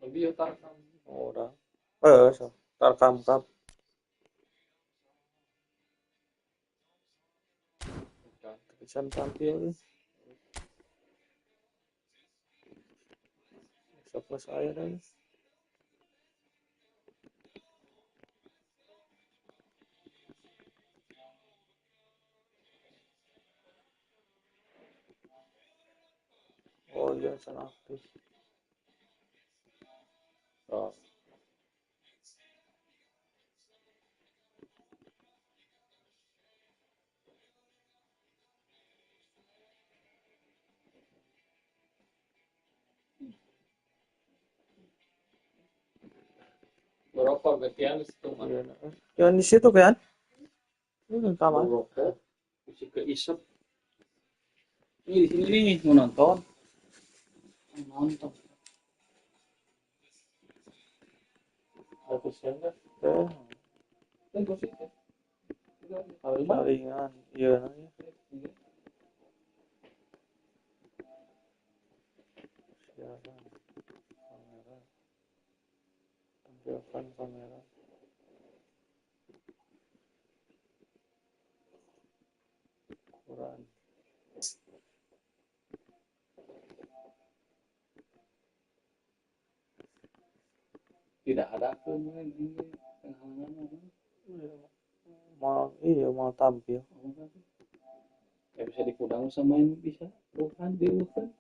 Lebih ya tarkam. Ora. So. Tarkam Cup. Tulisan tampil. Siapa saya dan oh iya sana aktif. Oh. Berapa gantian di situ mah? Iya. Yang di situ kan? Ini kamar. Berapa? Mesti ke isep. Ini di sini nih mau nonton. Nonton. Ada siang kan? Eh, Kan gue sih. salingan. Iya nanya. Siaran. Kamera. Tampilkan kamera. Ukuran. Tidak ada pemain ini penghalangan. Mau tampil. Ya bisa di kudang sama ini bisa. Bukan diukur.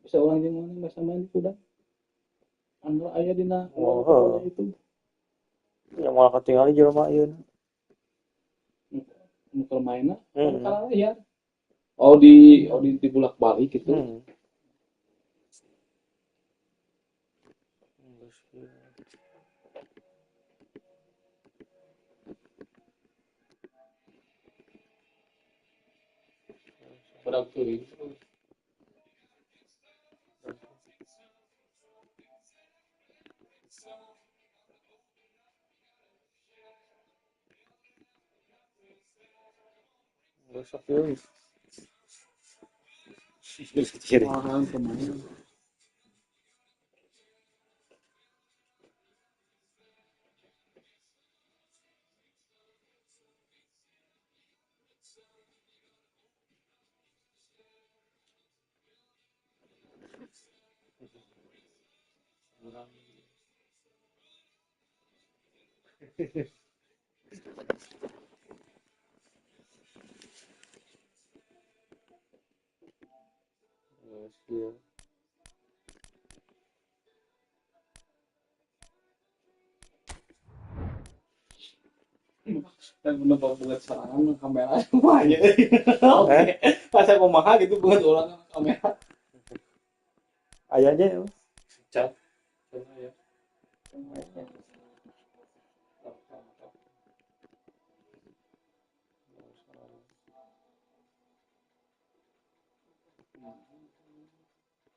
Bisa ulang gimana bisa main di kudang. Anu aya dina itu. Ya malah ketinggalan di rumah ieu. Nuker mainnya. Kalah ya. Oh di bulak-balik gitu. Padahal tuh Besok yuk. orang pemain. Iya. Dan bener banget serangan kamera semuanya. Oke. Pas saya mau mahal gitu buat orang kamera. Ayah aja ya. Cat. Ya.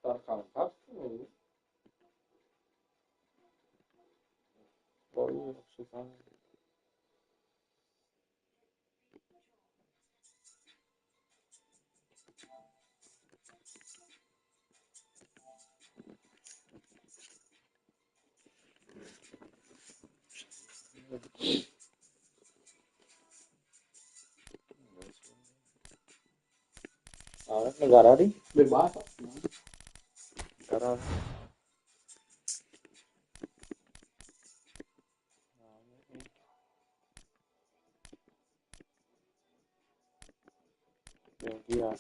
Terkangkap. Oh iya, suka. Negara nih. Bebas. Negara. Belgia.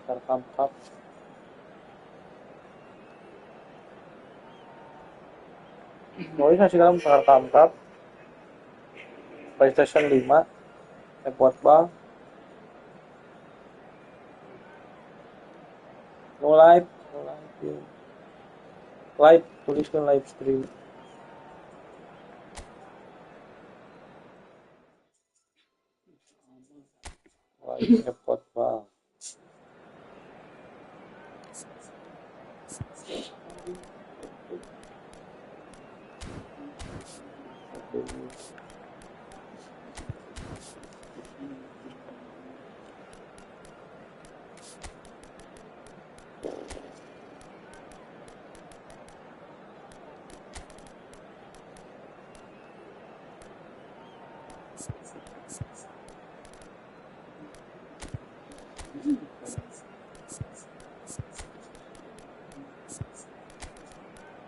Tarkam Cup. Mau ini kasih kamu Tarkam Cup. PlayStation 5. Efootball. No live, no live. Yeah. Live, tuliskan live stream. Live Efootball.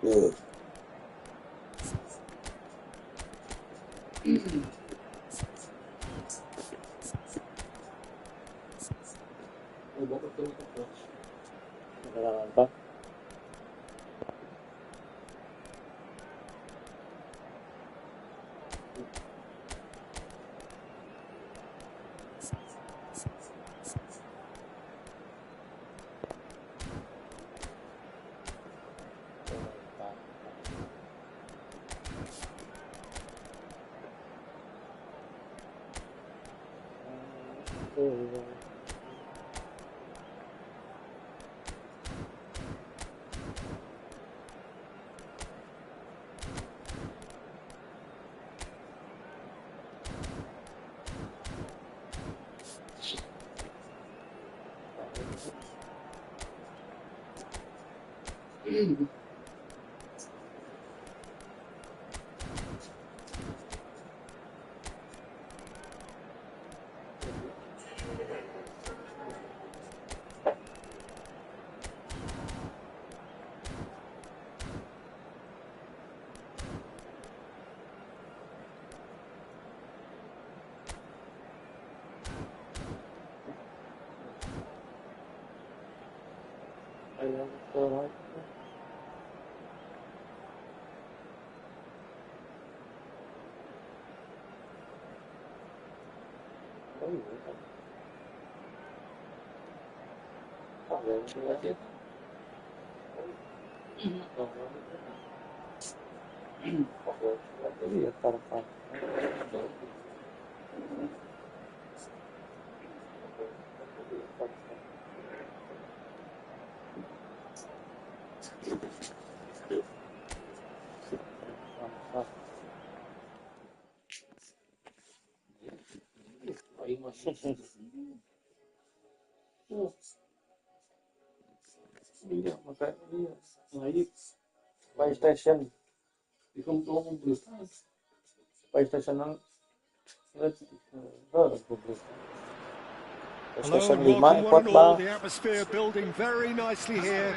Yeah. Nonton. Iya, TARKAM. Iya, makanya iya. Live PlayStation. PlayStation Hello and welcome one and all. The atmosphere building very nicely here.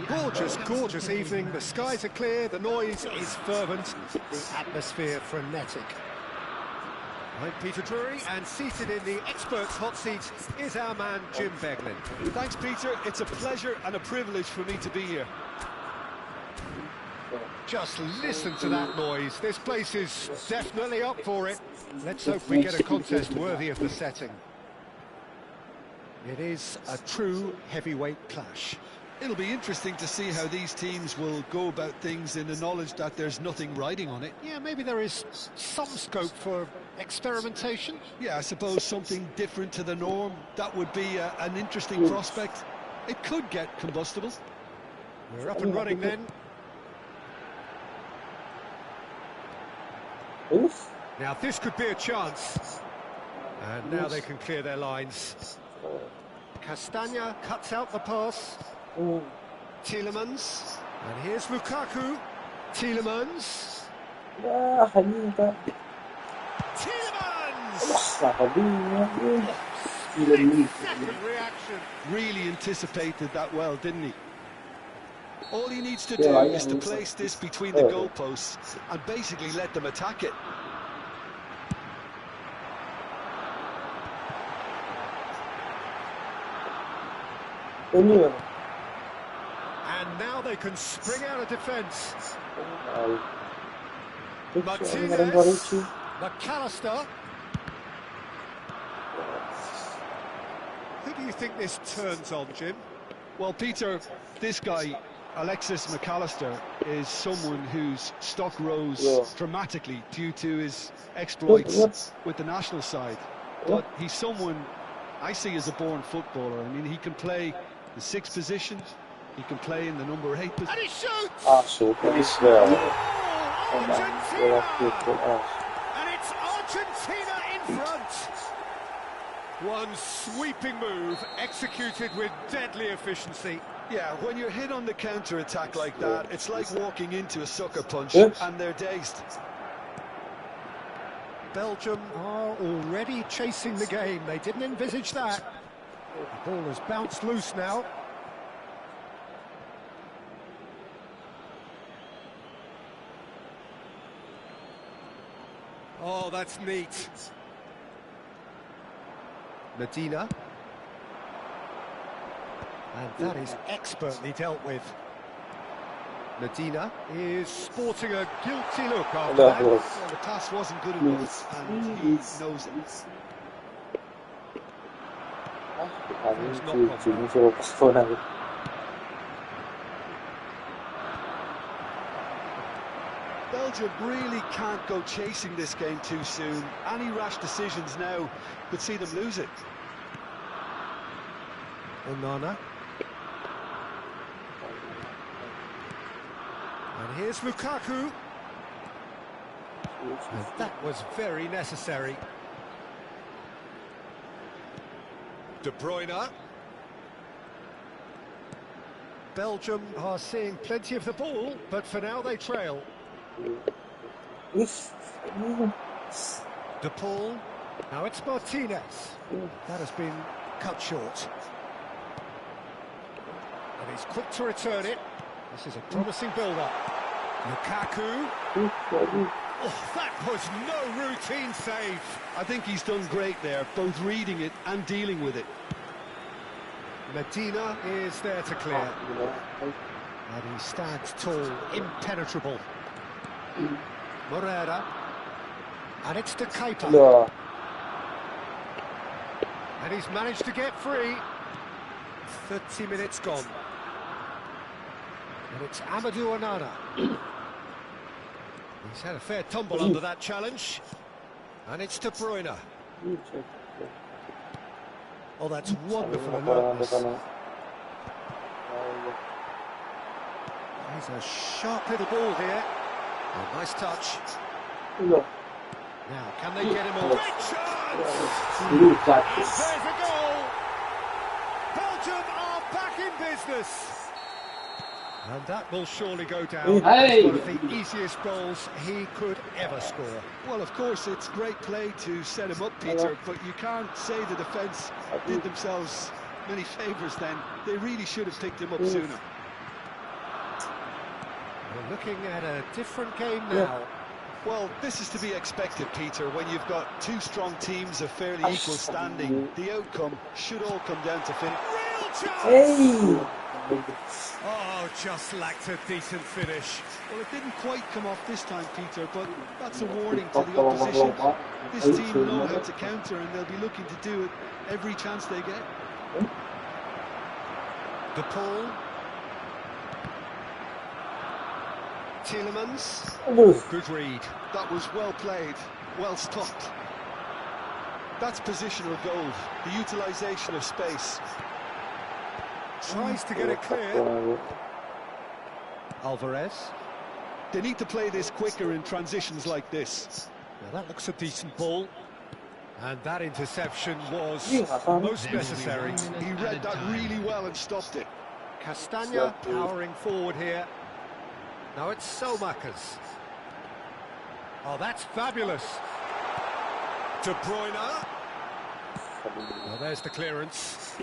Gorgeous, gorgeous evening. The skies are clear, the noise is fervent, the atmosphere frenetic. I'm Peter Drury, and seated in the experts' hot seat is our man Jim Beglin. Thanks, Peter. It's a pleasure and a privilege for me to be here. Just listen to that noise. This place is definitely up for it. Let's hope we get a contest worthy of the setting. It is a true heavyweight clash. It'll be interesting to see how these teams will go about things in the knowledge that there's nothing riding on it. Yeah, maybe there is some scope for experimentation. Yeah, I suppose something different to the norm. That would be an interesting prospect. It could get combustible. We're up and running then. Now this could be a chance. And now they can clear their lines. Castagna cuts out the pass. Tielemans. And here's Lukaku. Tielemans. Tielemans! Second reaction. Really anticipated that well, didn't he? All he needs to do is to place this between the goalposts and basically let them attack it. And now they can spring out of defence. Martinez, McAllister. Who do you think this turns on, Jim? Well, Peter, this guy, Alexis McAllister, is someone whose stock rose dramatically due to his exploits with the national side. But he's someone I see as a born footballer. I mean, he can play the 6th position, he can play in the number 8 position. And he shoots! Ah, super, is wel. Argentina! And it's Argentina in front. One sweeping move executed with deadly efficiency. Yeah, when you're hit on the counter-attack like that, it's like walking into a sucker punch and they're dazed. Belgium are already chasing the game. They didn't envisage that. The ball has bounced loose now. Oh, that's neat. Medina. And that is expertly dealt with. Medina is sporting a guilty look after that. Well, the pass wasn't good enough, and he knows it. Belgium really can't go chasing this game too soon. Any rash decisions now could see them lose it. Onana. And here's Lukaku. And that was very necessary. De Bruyne. Belgium are seeing plenty of the ball, but for now they trail. De Paul. Now it's Martinez. That has been cut short. And he's quick to return it. This is a promising build-up. Lukaku. Oh, that was no routine save. I think he's done great there, both reading it and dealing with it. Medina is there to clear. And he stands tall, impenetrable. Morera. And it's to Keita. And he's managed to get free. 30 minutes gone. And it's Amadou Onana. He's had a fair tumble under that challenge. And it's De Bruyne. Oh, that's wonderful alertness. He's a sharp little ball here. Oh, nice touch. Now, can they get him a great chance? And there's a goal. Belgium are back in business. And that will surely go down as one of the easiest goals he could ever score. Well, of course, it's great play to set him up, Peter, but you can't say the defence did themselves many favours then. They really should have picked him up sooner. We're looking at a different game now. Well, this is to be expected, Peter. When you've got two strong teams of fairly equal standing, the outcome should all come down to finish. Real chance! Oh, just lacked a decent finish. Well, it didn't quite come off this time, Peter, but that's a warning to the opposition. This team know how to counter, and they'll be looking to do it every chance they get. De Paul. Tielemans. Good read. That was well played, well stopped. That's positional gold, the utilisation of space. Tries to get it clear. Alvarez. They need to play this quicker in transitions like this. Now that looks a decent ball. And that interception was most necessary. He read that really well and stopped it. Castagna powering forward here. Now it's Selmakers. Oh, that's fabulous. De Bruyne. Well, there's the clearance.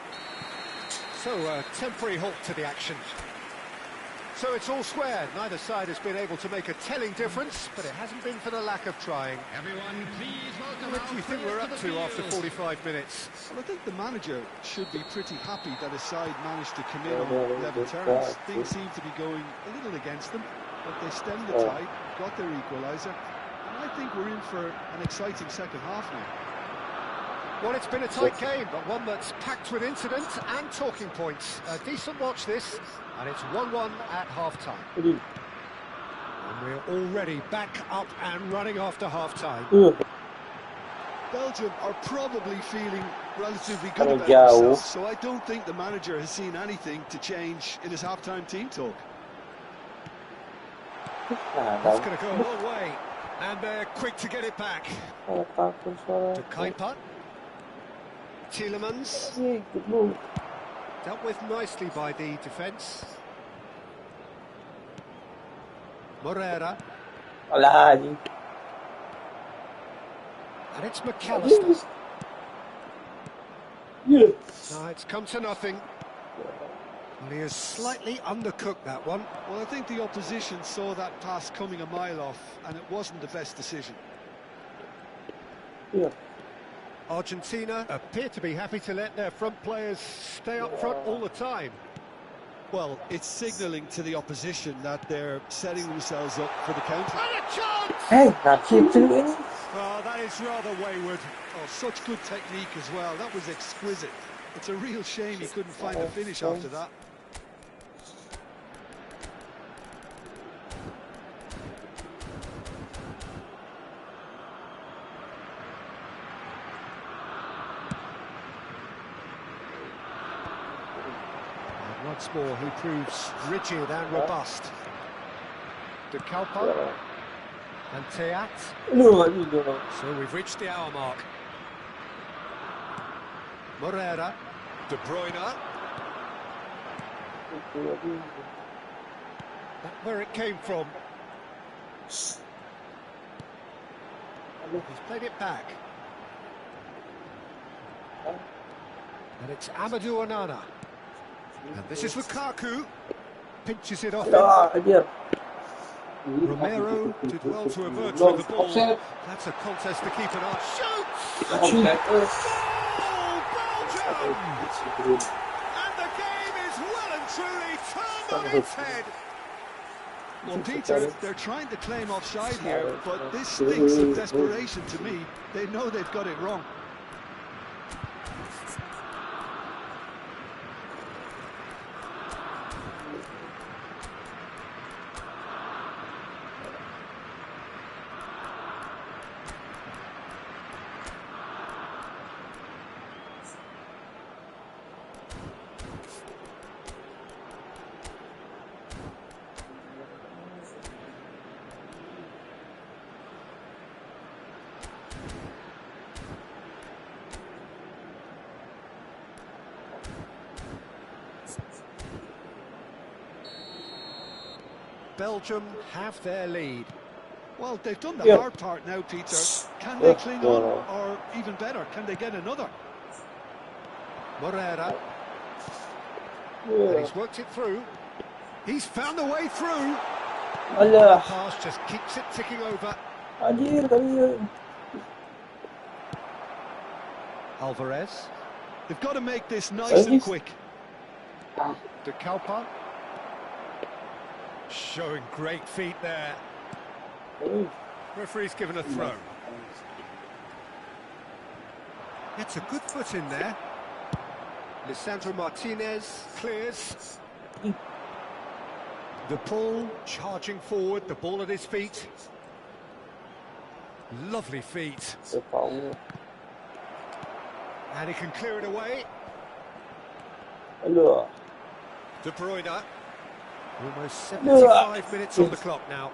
So, a temporary halt to the action. So it's all square. Neither side has been able to make a telling difference, but it hasn't been for the lack of trying. Everyone, please welcome. What do you think we're up to after 45 minutes? Well, I think the manager should be pretty happy that his side managed to come in on level terms. Things seem to be going a little against them, but they stemmed the tide, got their equaliser, and I think we're in for an exciting second half now. Well, it's been a tight game, but one that's packed with incident and talking points. A decent watch this, and it's 1-1 at half-time. And we're already back up and running after half-time. Belgium are probably feeling relatively good about themselves, so I don't think the manager has seen anything to change in his half-time team talk. That's going to go a long way, and they're quick to get it back. To Kuiper. Tielemans. Dealt with nicely by the defence. Moreira. And it's McAllister. No, it's come to nothing. Well, he has slightly undercooked that one. Well, I think the opposition saw that pass coming a mile off, and it wasn't the best decision. Argentina appear to be happy to let their front players stay up front all the time. Well, it's signalling to the opposition that they're setting themselves up for the counter. And a chance! Oh, that is rather wayward. Oh, such good technique as well. That was exquisite. It's a real shame he couldn't find a finish after that. Once more, he proves rigid and robust. De Kalpa and Teat. So we've reached the hour mark. Moreira, De Bruyne. That's where it came from. He's played it back. And it's Amadou Onana. And this is Lukaku. Pinches it off him. Romero did well to avert with the ball. That's a contest to keep an eye. Shoots! Goal, Belgium! And the game is well and truly turned on its head. Well, Peter, they're trying to claim offside here, but this stinks of desperation to me. They know they've got it wrong. Belgium have their lead. Well, they've done the hard part now, Peter. Can they cling on, or even better, can they get another? Moreira. And he's worked it through. He's found the way through. The pass just keeps it ticking over. Alvarez. They've got to make this nice and quick. De Kalpa. Showing great feet there. Referee's given a throw. Gets a good foot in there. Lisandro Martinez clears. The Paul charging forward, the ball at his feet. Lovely feet. And he can clear it away. De Bruyne. Almost 75 minutes on the clock now.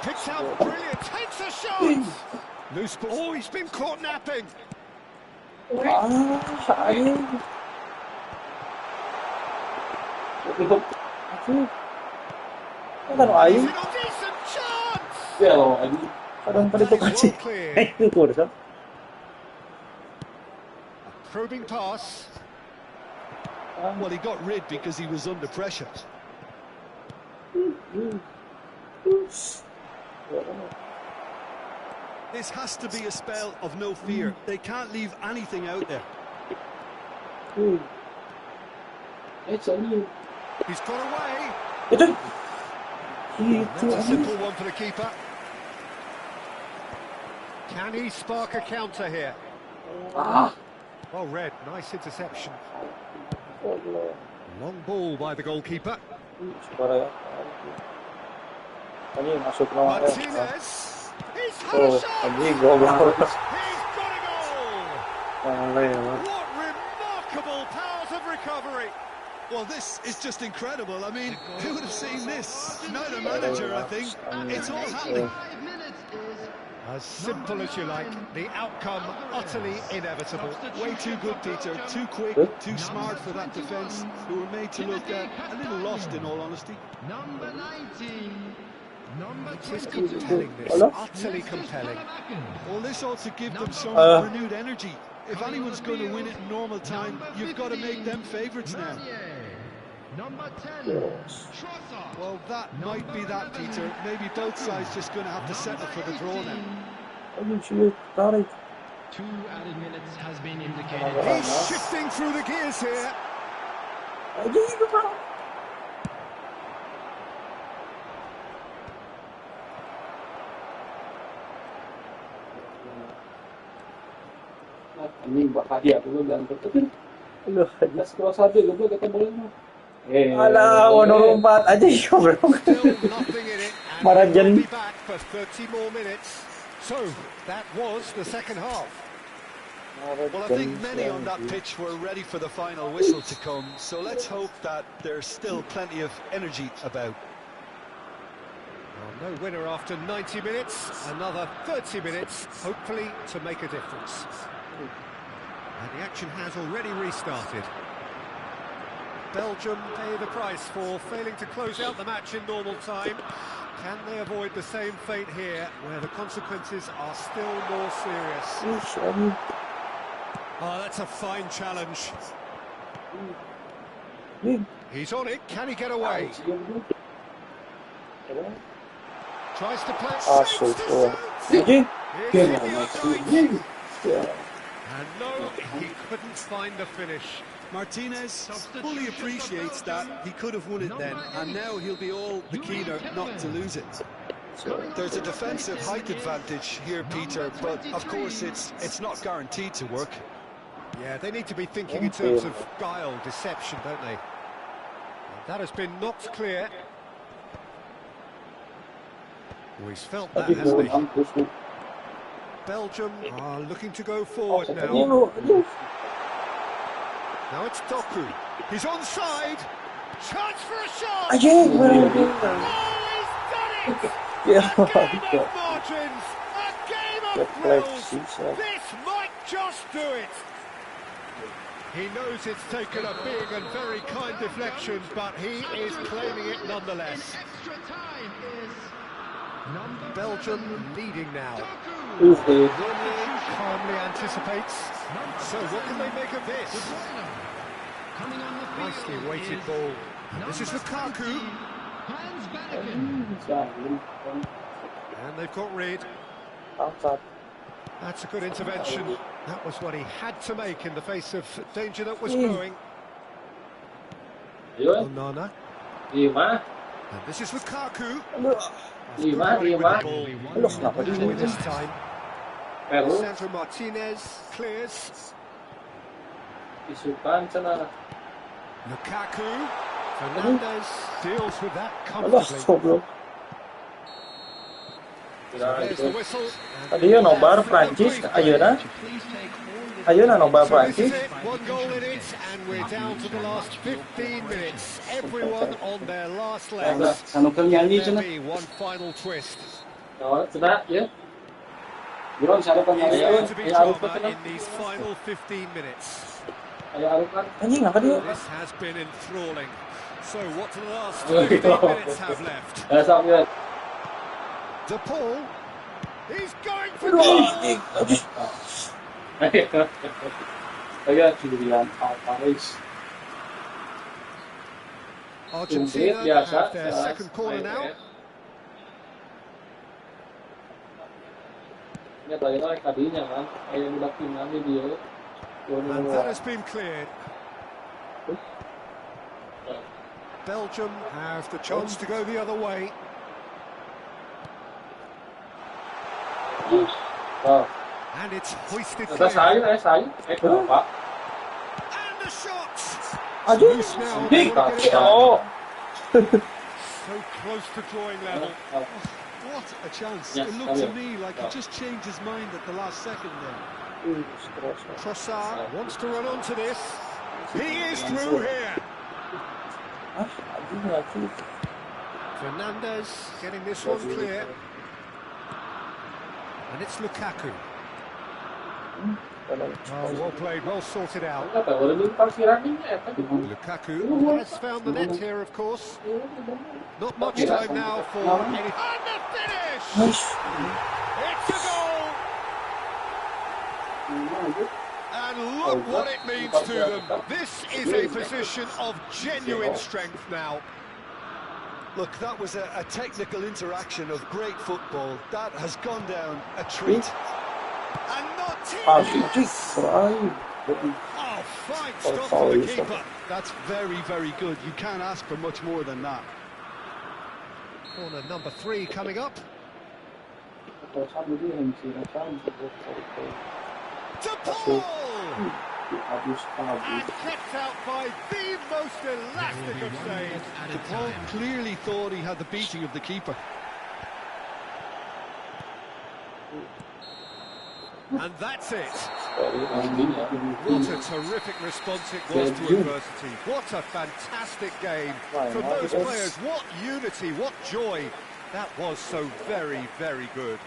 Picks out brilliant, takes a shot! Loose ball. Oh, he's been caught napping. He's in a decent chance! Well cleared. A probing pass. Well, he got rid because he was under pressure. This has to be a spell of no fear. They can't leave anything out there. He's got away. That's a simple one for the keeper. Can he spark a counter here? Well read, nice interception. Long ball by the goalkeeper. Masuk nomor Martinez. He's had a shot. anjing goblok. He's got a goal. What remarkable powers of recovery. Well, this is just incredible. I mean, who would have seen this? Neither manager, I think. It's all happening. As simple as you like, the outcome utterly inevitable. Way too good, Peter. Too quick, too smart for that defence, who were made to look a little lost, in all honesty. Number 19. Number This is 22. compelling, this, utterly compelling. Well, this ought to give them some renewed energy. If anyone's going to win it in normal time, you've got to make them favourites now. Number 10. Trossard. Well, that might be that, Peter. Maybe both sides just going to have to settle for the draw now. 2 added minutes has been indicated. He's shifting through the gears here. Anjing bahaya dulu dan betul. Let's cross aja goblok kita bolanya. Alah, nomor 4 aja goblok. Still nothing in it. And Marajan. we'll be back for 30 more minutes. So, that was the second half. Well, I think many on that pitch were ready for the final whistle to come, so let's hope that there's still plenty of energy about. Well, no winner after 90 minutes. Another 30 minutes, hopefully, to make a difference. And the action has already restarted. Belgium pay the price for failing to close out the match in normal time. Can they avoid the same fate here, where the consequences are still more serious? Oh, that's a fine challenge. He's on it. Can he get away? Tries to play. And no, he couldn't find the finish. Martinez fully appreciates that he could have won it then, and now he'll be all the keener not to lose it. There's a defensive height advantage here, Peter, but of course it's not guaranteed to work. Yeah, they need to be thinking in terms of guile, deception, don't they? That has been knocked clear. Oh, he's felt that, hasn't he? Belgium are looking to go forward now. Now it's Doku. He's onside. Chance for a shot. Oh, he's done it! A game of margins. A game of thrills. This might just do it. He knows it's taken a big and very kind deflection, but he is claiming it nonetheless. Extra time is Belgium leading now. Doku. Calmly anticipates. So what can they make of this? Coming on the field Nicely weighted ball. This is Lukaku. Hans Beneken. And they've got rid. That's a good intervention. That was what he had to make in the face of danger that was growing. Onana. And this is Lukaku. This time. Sandro Martinez clears. Lukaku. Fernandez deals with that comfortably. There's the whistle. Tadi ya nobar Prancis, ayeuna. Ayeuna nobar So this is Prancis. it, one goal in it, and we're down to the last 15 minutes. Everyone on their last legs. There'll be one final twist. There's going to be drama in these final 15 minutes. Anjing apa dia? This has been enthralling. So what do the last 15 minutes have left? De Paul. He's going for goal! Argentina have their second corner now. And that has been cleared. Belgium have the chance to go the other way. And it's hoisted Kata clear. saya. Kenapa? And the shot. Aduh, Loose now. big. They want to get it Oh, so close to drawing level. What a chance. Yes, It looked to Javier. me like he just changed his mind at the last second there. Trossard wants to run onto this. He is through here. Fernandez getting this one clear. And it's Lukaku. Oh, well played, well sorted out. Lukaku has found the net here, of course. Not much time now for any... And the finish! It's a goal! And look what it means to them. This is a position of genuine strength now. Look, that was a technical interaction of great football. That has gone down a treat. And not Ah, Oh, fine stop from the keeper. That's very, very good. You can't ask for much more than that. Corner number 3 coming up. To Paul! And kept out by the most elastic of saves. Paul clearly thought he had the beating of the keeper. And that's it. What a terrific response it was to adversity. What a fantastic game. From those players, what unity, what joy. That was so very, very good.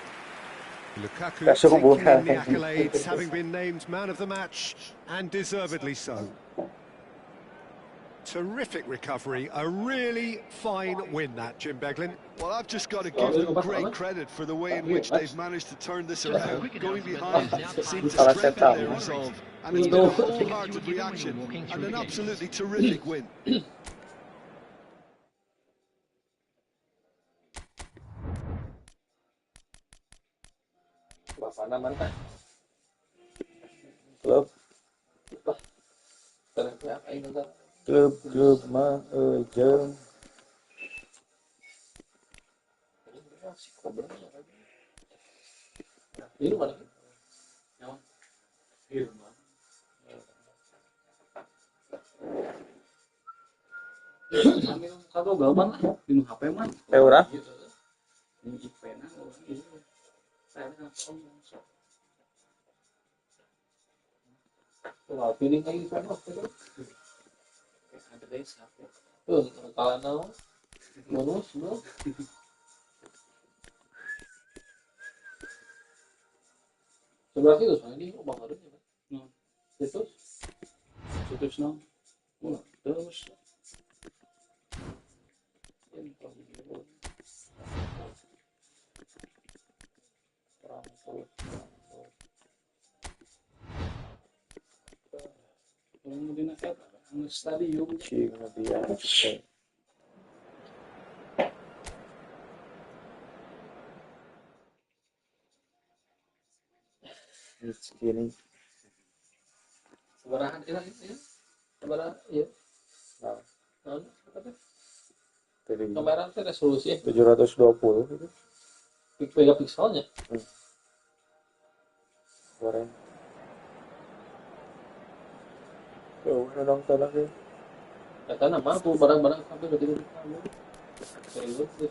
Lukaku taking in the accolades, having been named man of the match, and deservedly so. Terrific recovery, a really fine win that, Jim Beglin. Well, I've just got to give them great credit for the way in which they've managed to turn this around. Going behind seemed to strengthen their resolve. And it's been a wholehearted reaction and an absolutely terrific win. Klub mah jeung Ini mana? Kagak gaman lah di HP man. urang. Ini ipena ini. Saya kalau pilih lagi kan ada desa. Kalau bonus no. Sebelah itu soalnya ini bang harusnya kan. Terus no. Terus. Kemudian stadium Cing dia. Ini sebarahan ya. Sebarahan ya. Nah, kamera itu resolusi 720 gitu. Megapikselnya. Keren. Tuh, nonton lagi. Kata nama tuh barang-barang sampai ke tidur kamu. Serius dia.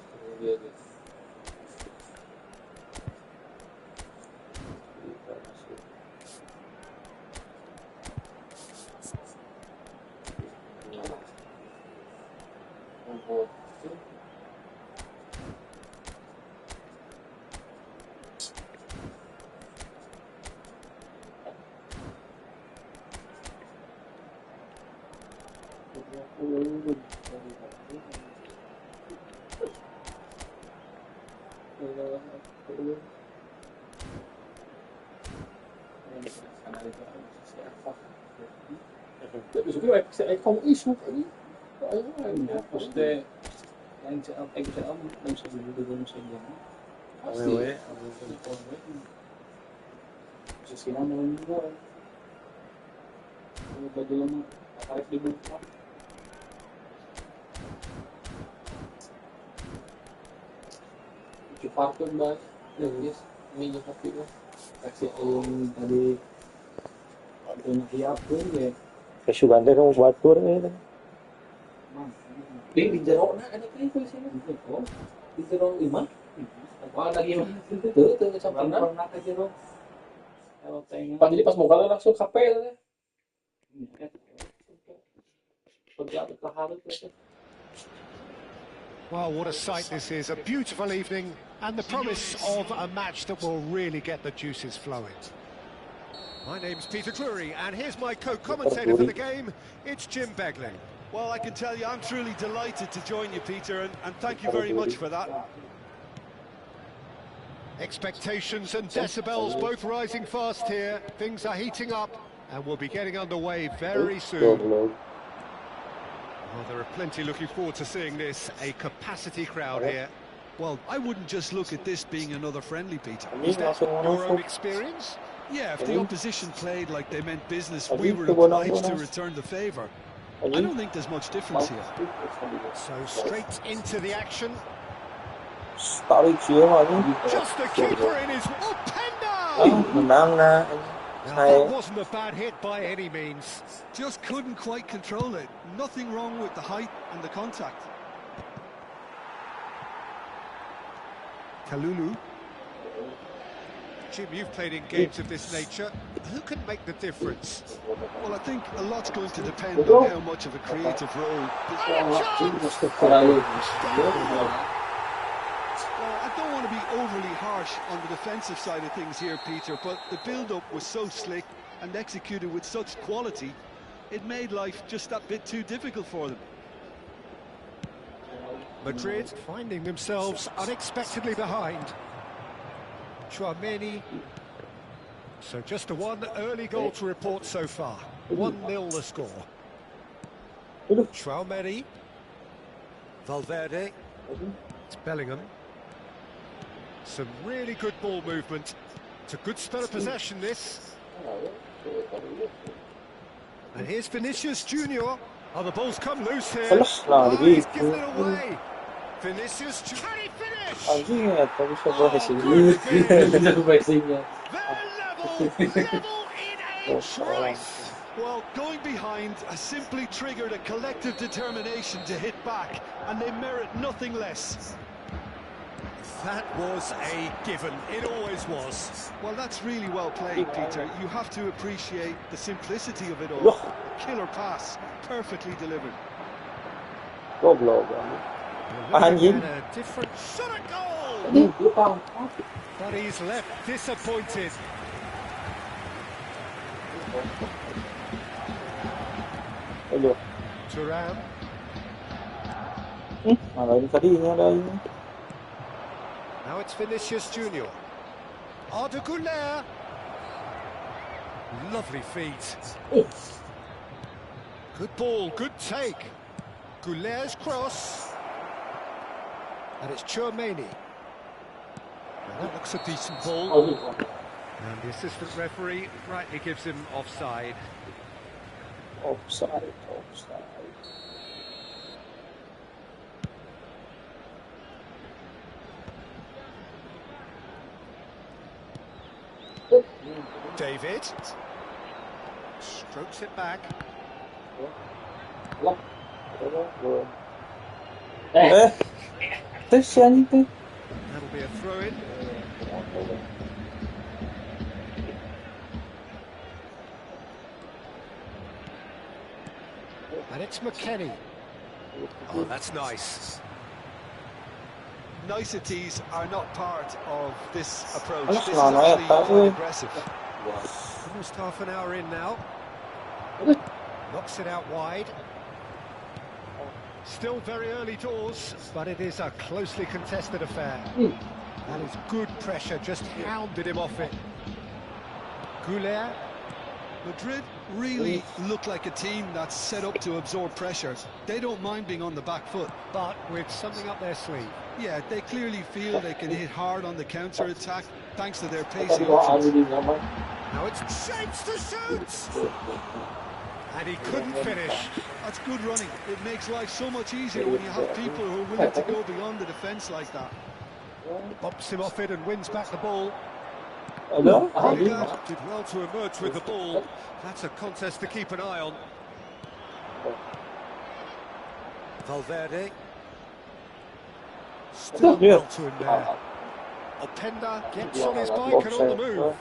Saya kamu isu ini. Terus deh yang saya bisa dulu saja. Pasti. Sisi mana juga. Kalau baju lama tarik di belakang. Cepat pun baik. Yes, ini cepat juga. kasih ayam tadi waktu nak hiapkeun ge Kesugan teh kamu batur ya. di jero na ada teh ku sini di jero imah wah lagi mah teu kecampurna ke jero pas jadi pas muka langsung kape teh pegang ke hareup teh. Well, what a sight this is. A beautiful evening and the promise of a match that will really get the juices flowing. My name's Peter Drury, and here's my co-commentator for the game. It's Jim Begley. Well, I can tell you I'm truly delighted to join you, Peter, and thank you very much for that. Expectations and decibels both rising fast here. Things are heating up and we'll be getting underway very soon. Well, there are plenty looking forward to seeing this. A capacity crowd here. Well, I wouldn't just look at this being another friendly, Peter. Is that your own experience? Yeah, if the opposition played like they meant business, we were obliged to return the favour. I don't think there's much difference here. So straight into the action. Just the keeper in his... Oh, Menang. Now, that wasn't a bad hit by any means. Just couldn't quite control it. Nothing wrong with the height and the contact. Kalulu. Jim, you've played in games of this nature. Who can make the difference? Well, I think a lot's going to depend on how much of a creative role. Well, I don't want to be overly harsh on the defensive side of things here, Peter, but the build-up was so slick and executed with such quality, it made life just that bit too difficult for them. Madrid finding themselves unexpectedly behind. Chouameni. So just a one early goal to report so far. 1-0 the score. Chouameni. Valverde. It's Bellingham. Some really good ball movement. It's a good spell of possession, this. And here's Vinicius Junior. Oh, the ball's come loose here. Oh, he's given it away. Vinicius, can he finish? Level in a trice. Well, going behind has simply triggered a collective determination to hit back, and they merit nothing less. That was a given. It always was. Well, that's really well played, Peter. You have to appreciate the simplicity of it all. A killer pass, perfectly delivered. And a different shot at goal. But he's left disappointed. Thuram. Now it's Vinicius Junior. Arda Güler. Lovely feet. Good ball, good take. Güler's cross. And it's Chouameni. Well, that looks a decent ball. And the assistant referee rightly gives him offside. Offside. David strokes it back. That'll be a throw-in. And it's McKennie. Oh, that's nice. Niceties are not part of this approach. This is actually quite aggressive. Almost half an hour in now. Knocks it out wide. Still very early doors, but it is a closely contested affair. That is good pressure, just hounded him off it. Güler. Madrid really look like a team that's set up to absorb pressure. They don't mind being on the back foot. But with something up their sleeve. Yeah, they clearly feel they can hit hard on the counter-attack thanks to their pacey options. Now it's shapes to shoot! And he couldn't finish. That's good running. It makes life so much easier when you have people who are willing to go beyond the defence like that. Bumps him off it and wins back the ball. Ada? Rudiger did well to emerge with the ball. That's a contest to keep an eye on. Valverde. Still well to him there. Openda gets on his bike and on the move.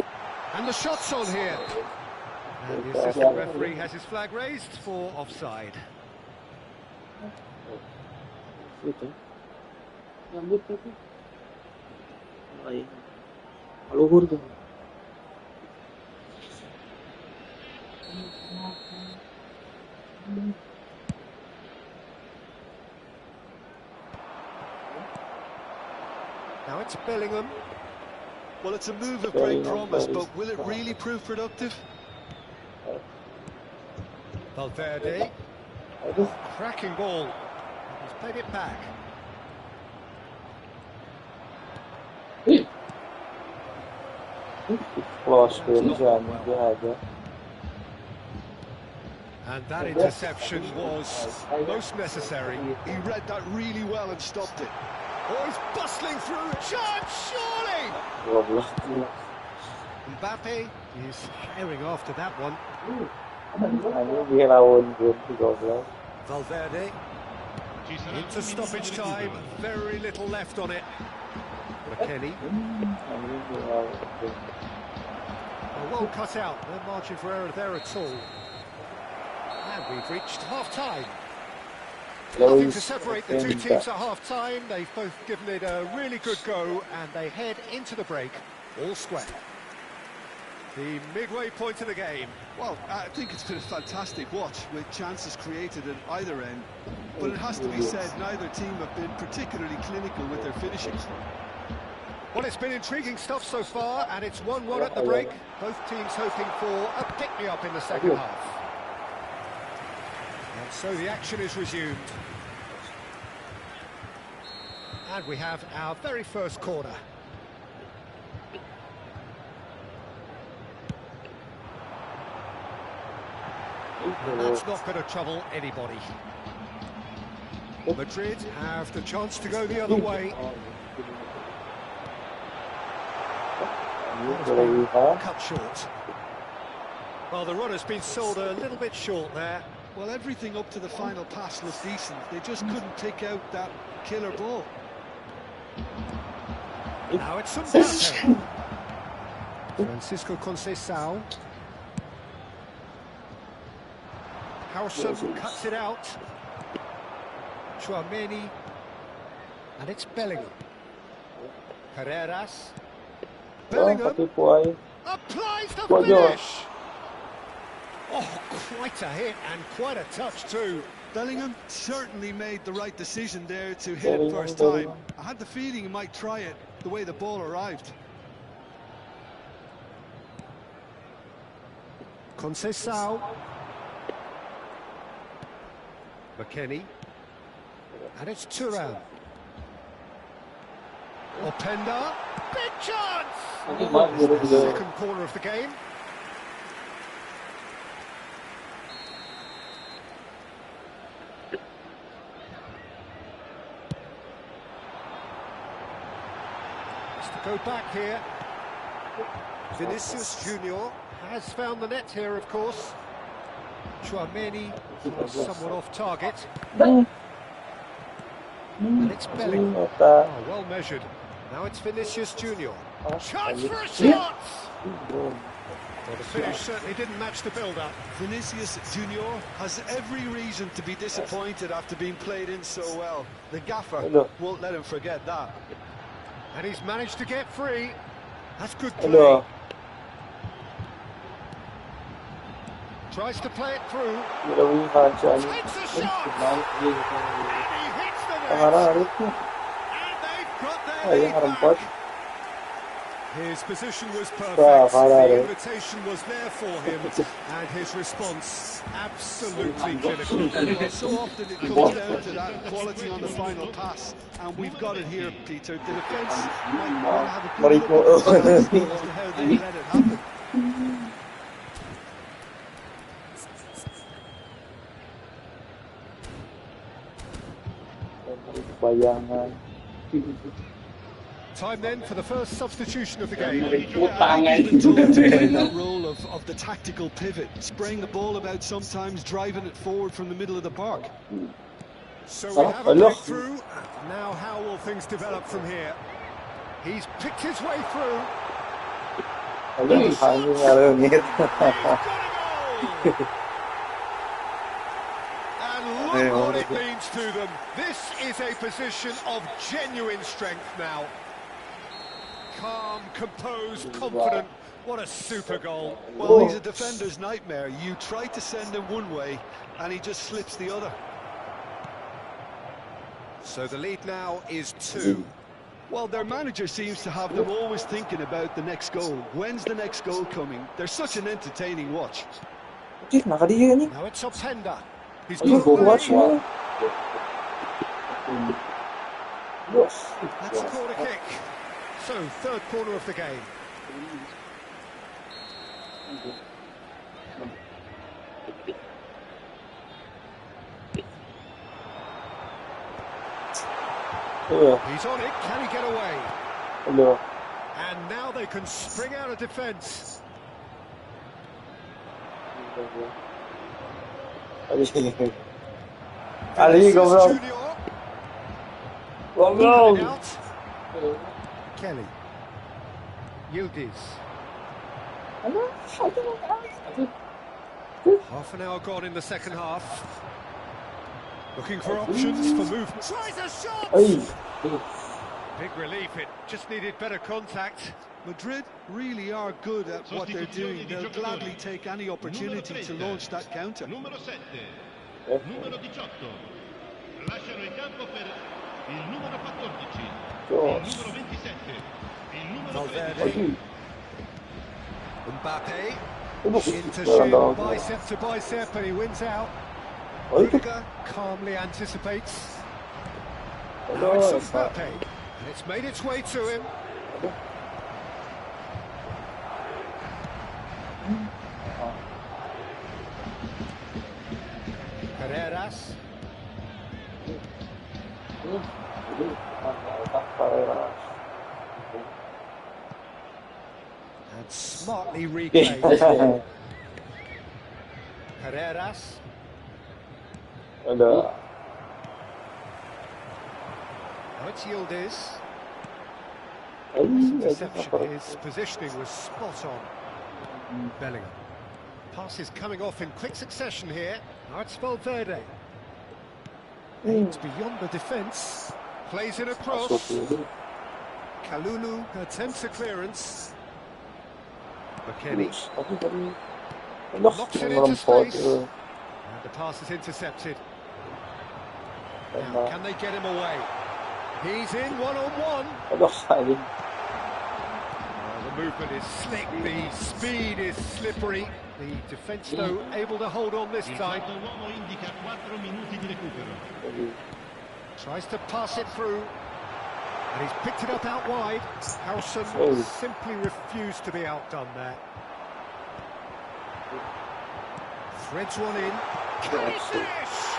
And the shot's on here. And the assistant referee has his flag raised for offside. Itu. Rambut tapi. Ay. Maluhur tuh. Now it's Bellingham. Well, it's a move of great promise, but will it really prove productive? Valverde. Cracking ball. He's played it back. Close dia aja. And that interception was most necessary. He read that really well and stopped it. Oh, he's bustling through. Chance, surely! 12. Mbappe is herring after that one. Ini dia lawan game 13. Valverde. Into stoppage time. Very little left on it. McKennie. Ini dia lawan game. Well cut out. No margin for error there at all. And we've reached half-time. Nothing to separate the two teams at half-time. They've both given it a really good go, and they head into the break all square. The midway point of the game. Well, I think it's been a fantastic watch with chances created at either end. But it has to be said, neither team have been particularly clinical with their finishing. Well, it's been intriguing stuff so far, and it's 1-1 at the break. Both teams hoping for a pick-me-up in the second half. And so the action is resumed. And we have our very first corner. And that's not going to trouble anybody. Madrid have the chance to go the other way. Cut short. Well, the run has been sold a little bit short there. Well, everything up to the final pass looked decent. They just couldn't pick out that killer ball. Now it's Mbappe. Francisco Conceição. Howson cuts it out. Tchouaméni. And it's Bellingham. Carreras. Bellingham applies the finish. Oh, quite a hit and quite a touch too. Bellingham certainly made the right decision there to hit it first time. I had the feeling he might try it the way the ball arrived. Conceição. McKennie. And it's Thuram. Openda. Big chance! The second corner of the game. Go back here. Vinicius Junior has found the net here, of course. Tchouaméni was somewhat off target. And it's Bellingham. Oh, well measured. Now it's Vinicius Junior. Chance for a shot! Well, the finish certainly didn't match the build-up. Vinicius Junior has every reason to be disappointed after being played in so well. The gaffer won't let him forget that. And he's managed to get free. That's good play. Tries to play it through. Takes a shot. And he hits the net. And they've got their lead back. His position was perfect. The invitation was there for him. And his response absolutely clinical. Well, so often it comes down to that quality on the final pass. And we've got it here, Peter. The defence might want to have a good look at as to how they let it happen. Time then for the first substitution of the game. Utang nga He's been told to play yun. that role of the tactical pivot, spraying the ball about sometimes, driving it forward from the middle of the park. So we have a breakthrough. Now how will things develop from here? He's picked his way through. Ayun, hangin nga rin. He's got a goal! And look what it means to them. This is a position of genuine strength now. Calm, composed, confident. What a super goal. Well, he's a defender's nightmare. You try to send him one way, and he just slips the other. So the lead now is 2. Well, their manager seems to have them always thinking about the next goal. When's the next goal coming? They're such an entertaining watch. Nakadiyan ni. Now it's Openda. He's Ayun, got away. watch mo. Yes. That's a corner kick. So, third corner of the game. He's on it. Can he get away? Hello. And now they can spring out of defence. Ali, go bro. Junior. Go Cutting bro. out. Kelly. Yildiz. Half an hour gone in the second half. Looking for options for movement. Tries a shot! Ay. Big relief, it just needed better contact. Madrid really are good at what they're doing. They'll gladly take any opportunity to launch that counter. Numero 7, numero 18. Lasciano il campo per il numero 14, il numero 27, il numero 13. Mbappe into shield, bicep to bicep, and he wins out. Rudiger calmly anticipates. Now it's Mbappe, and it's made its way to him. Carreras. And smartly reclaimed. Carreras. Hello. Now it's Yildiz. Ay, Interception, his positioning was spot on. Bellingham. Passes coming off in quick succession here. Now it's Valverde. Aims beyond the defence. Plays in a cross. Kalulu attempts a clearance. McKennie knocks it into space. And the pass is intercepted. Now, can they get him away? He's in one-on-one. The movement is slick, the speed is slippery. The defence, though, able to hold on this time. L'uomo indica 4 minuti di recupero. Tries to pass it through. And he's picked it up out wide. Howson simply refused to be outdone there. Threads one in. Can he finish?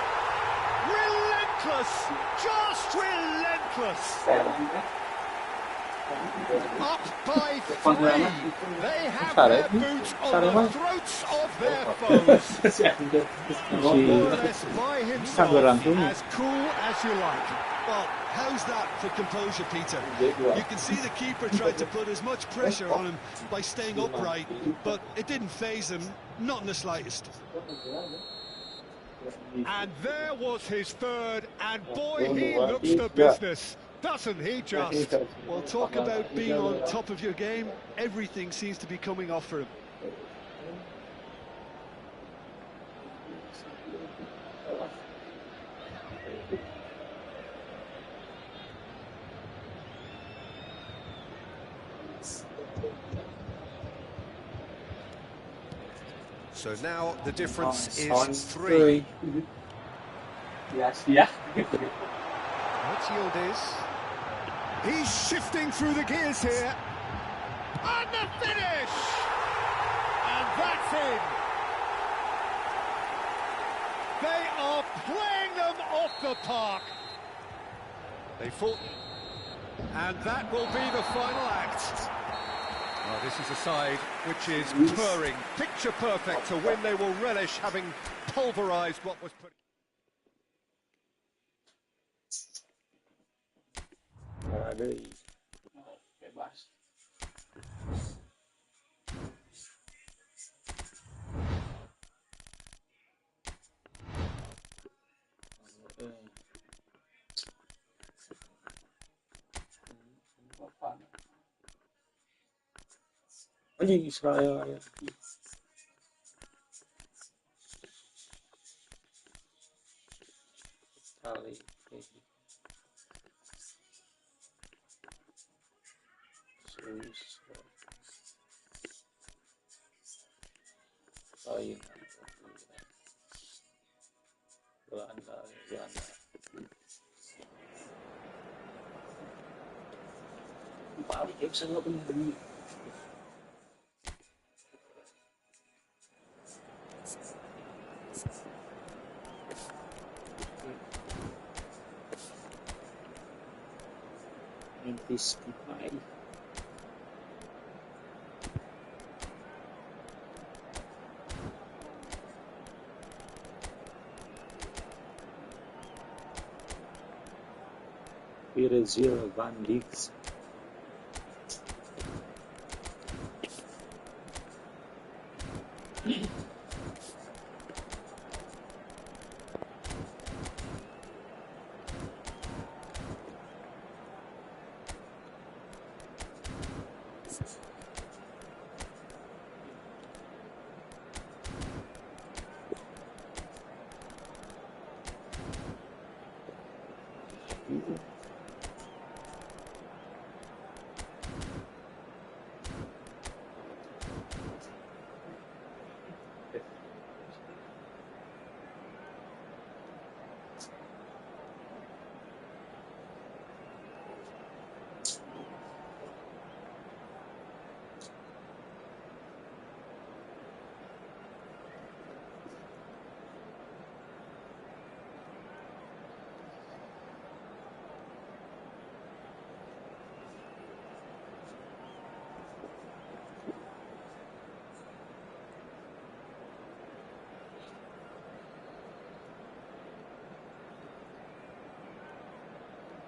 Relentless! Just relentless! Up by 3. They have their boots on the throats of their foes. More or less by himself, as cool as you like. Well, how's that for composure, Peter? You can see the keeper tried to put as much pressure on him by staying upright, but it didn't faze him, not in the slightest. And there was his third, and boy, he looks the business. Doesn't he just? Well, talk about being on top of your game. Everything seems to be coming off for him. So now the difference is 3. Yes, yeah. That's Yildiz. He's shifting through the gears here. And the finish! And that's in. They are playing them off the park. They fought. And that will be the final act. Oh, this is a side which is purring, picture perfect to win. They will relish having pulverised what was put. Bebas. Anjing Israel ya. Kali. Swiss. Lain. Belanda. Balik ya, bisa nggak benar ini. Anticipate. Virgil van Dijk.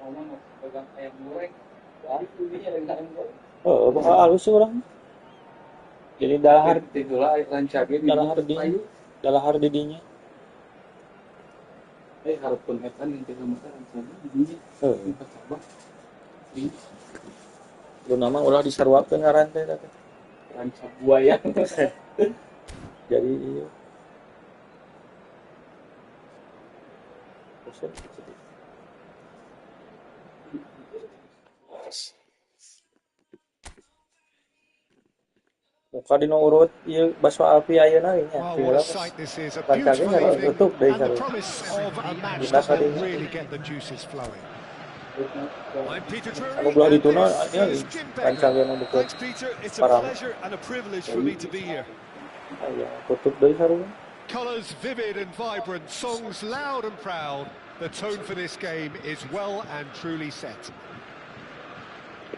Ngomong pegang ayam goreng. Dari kulinya dengan ayam goreng. Oh, bakal halus sih orang. Jadi dalahar Itulah lancabe dalahar didinya. Harapun etan yang kita makan lancabe didinya. Kita coba. Lu nama ulah disaruakeun ngaran teh teh. Ranca buaya. Jadi iya. Bosan. Muka dino urut ieu baso api ayeuna nya. Well, what a sight this is, a beautiful evening, and the promise of a match that will really get the juices flowing. I'm Peter Drury, and this is Jim Becker. Thanks, Peter. It's a pleasure and a privilege for me to be here. Colours vivid and vibrant, songs loud and proud. The tone for this game is well and truly set.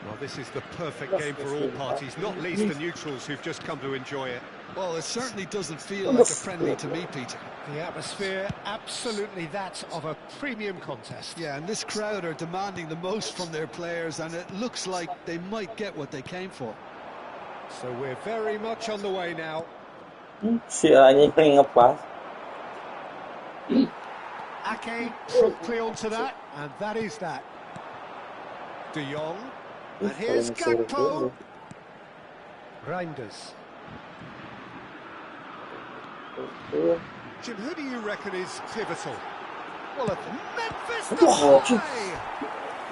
Well, this is the perfect game for all parties, not least the neutrals who've just come to enjoy it. Well, it certainly doesn't feel like a friendly to me, Peter. The atmosphere, absolutely that of a premium contest. Yeah, and this crowd are demanding the most from their players, and it looks like they might get what they came for. So we're very much on the way now. Ake promptly onto that, and that is that. De Jong, and here's Gakpo. Reinders. Jim, who do you reckon is pivotal? Well, at Memphis Depay!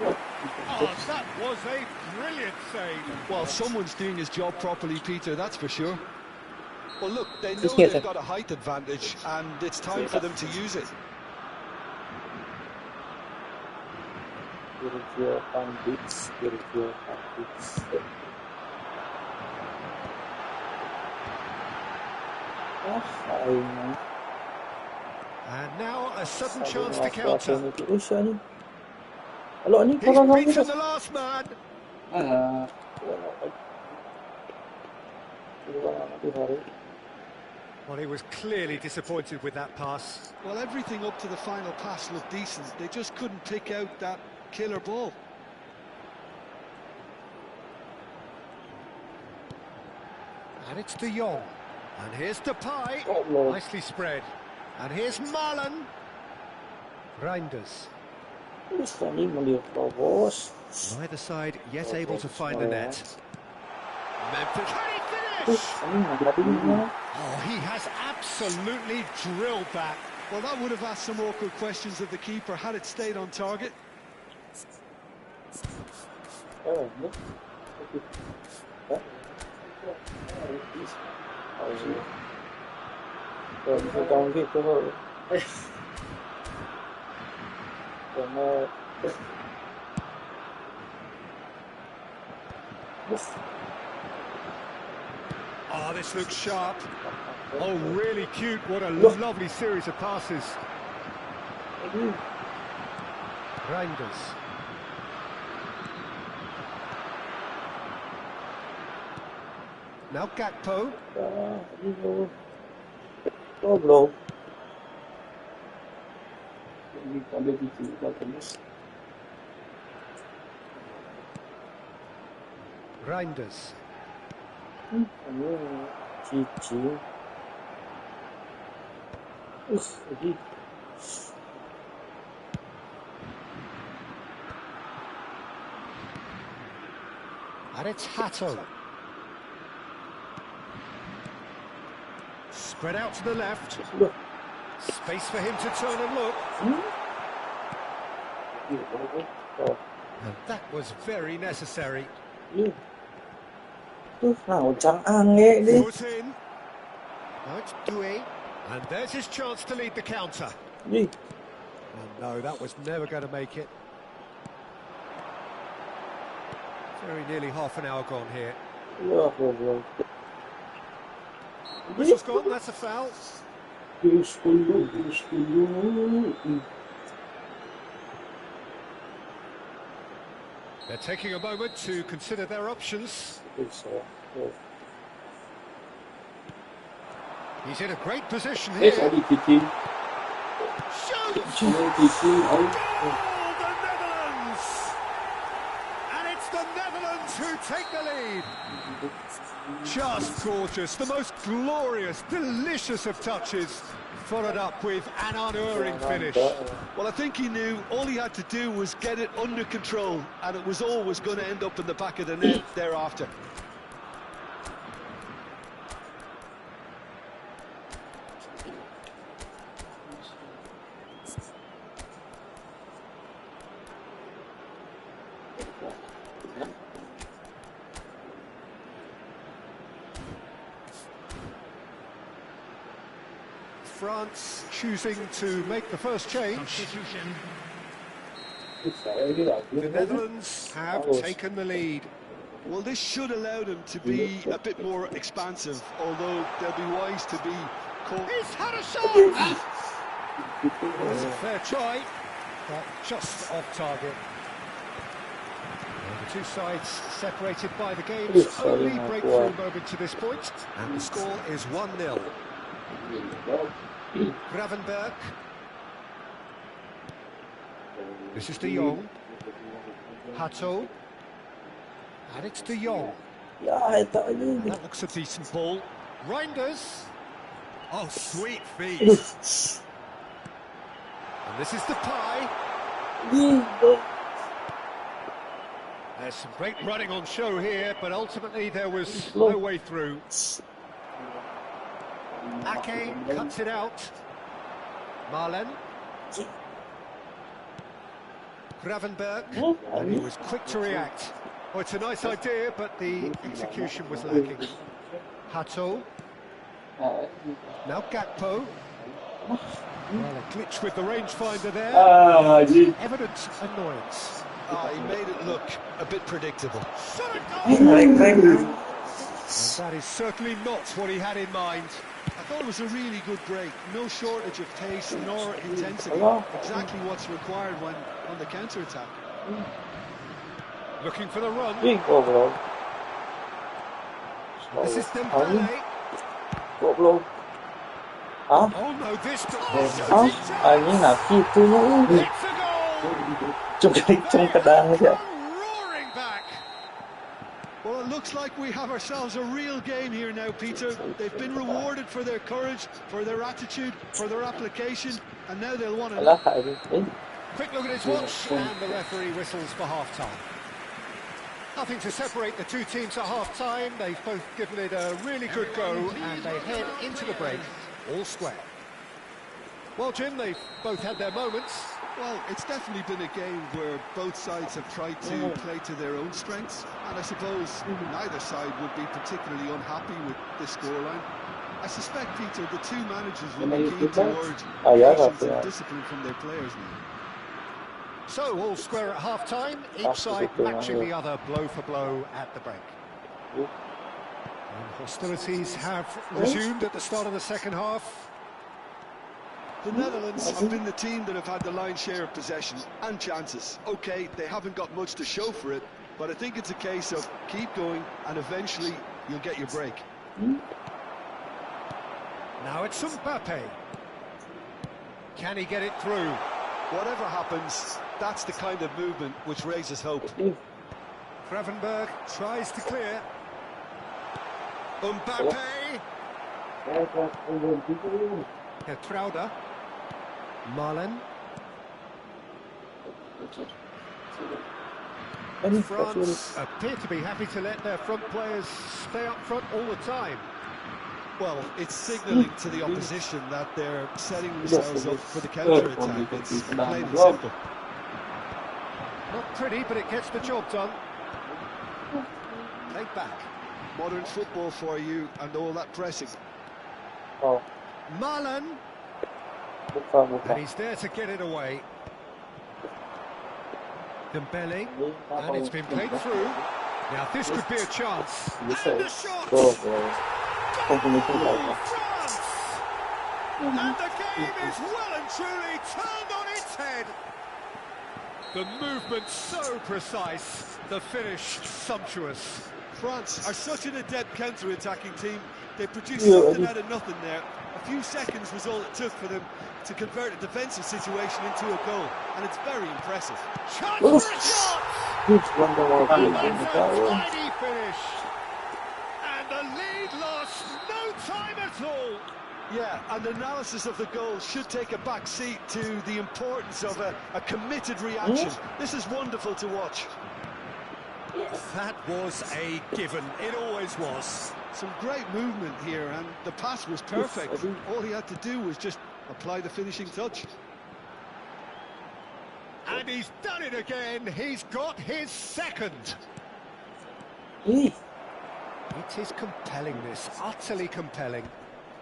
Oh, that was a brilliant save. Well, someone's doing his job properly, Peter, that's for sure. Well, look, they know they've got a height advantage, and it's time for them to use it. And now a sudden chance to counter. Kalau ni He's kalau beaten the last man. Well, he was clearly disappointed with that pass. Well, everything up to the final pass looked decent. They just couldn't pick out that killer ball. And it's De Jong. And here's Depay. Nicely spread. And here's Marlon. Reinders. Neither side yet able to find the net. Memphis. Can he finish? Oh, he has absolutely drilled that. Well, that would have asked some awkward questions of the keeper had it stayed on target. Oh, this looks sharp. Oh, really cute. What a lovely series of passes. Reinders. Now Gakpo. Reinders. And it's Hatto. Spread out to the left. Space for him to turn and look. And that was very necessary. Foot in. Now it's Doué. And there's his chance to lead the counter. Oh no, that was never going to make it. Very nearly half an hour gone here. Whistle's gone, that's a foul. They're taking a moment to consider their options. He's in a great position here. Shoots! Goal, the Netherlands! And it's the Netherlands who take the lead. Just gorgeous, the most glorious, delicious of touches, followed up with an unerring finish. Well, I think he knew all he had to do was get it under control, and it was always going to end up in the back of the net thereafter. France choosing to make the first change. The Netherlands have taken the lead. Well, this should allow them to be a bit more expansive, although they'll be wise to be caught. He's had a shot! That's a fair try, but just off target. And the two sides separated by the game's only breakthrough moment to this point, and the score is 1-0. Gravenberg. This is De Jong. Hatto. And it's De Jong. That looks a decent ball. Reinders. Oh, sweet feet. And this is Depay. There's some great running on show here, but ultimately there was no way through. Ake cuts it out. Marlen. Gravenberg. And he was quick to react. Oh, it's a nice idea, but the execution was lacking. Hatto. Now Gakpo. Well, a glitch with the rangefinder there. Evident annoyance. He made it look a bit predictable. And that is certainly not what he had in mind. I thought it was a really good break. No shortage of pace nor intensity. Exactly what's required when on the counter-attack. Looking for the run. Goblok. This is Dembele. Goblok. Ah? Oh no, this Anjing nah gitunya. It's a goal. Cuma kadang aja. Roaring back. Well, it looks like we have ourselves a real game here now, Peter. They've been rewarded for their courage, for their attitude, for their application, and now they'll want to... Alah, anjing. Quick look at his watch, and the referee whistles for half-time. Nothing to separate the two teams at half-time. They've both given it a really good go, and they head into the break all square. Well, Jim, they've both had their moments. Well, it's definitely been a game where both sides have tried to play to their own strengths, and I suppose neither side would be particularly unhappy with this scoreline. I suspect, Peter, the two managers will be keen towards patience and discipline from their players now. So, all square at half-time, each side matching the other blow for blow at the break. And hostilities have resumed at the start of the second half. The Netherlands have been the team that have had the lion's share of possession and chances. Okay, they haven't got much to show for it, but I think it's a case of keep going and eventually you'll get your break. Now it's Mbappe. Can he get it through? Whatever happens, that's the kind of movement which raises hope. Gravenberg tries to clear. Mbappe. Trauder. Marlen. France appear to be happy to let their front players stay up front all the time. Well, it's signalling to the opposition that they're setting themselves up for the counter-attack. It's plain and simple. Not pretty, but it gets the job done. Take back. Modern football for you and all that pressing. Marlen. And he's there to get it away. Dembele. And it's been played through. Now this could be a chance. And a shot! France! And the game is well and truly turned on its head. The movement so precise, the finish sumptuous. France are such an adept counter-attacking team. They produced something out of nothing there. A few seconds was all it took for them to convert a defensive situation into a goal, and it's very impressive. Chance for a shot! It's a tidy finish. And the lead lost no time at all. Yeah, and analysis of the goal should take a back seat to the importance of a committed reaction. This is wonderful to watch. That was a given. It always was. Some great movement here, and the pass was perfect. All he had to do was just apply the finishing touch. And he's done it again. He's got his second. It is compelling, this. Utterly compelling.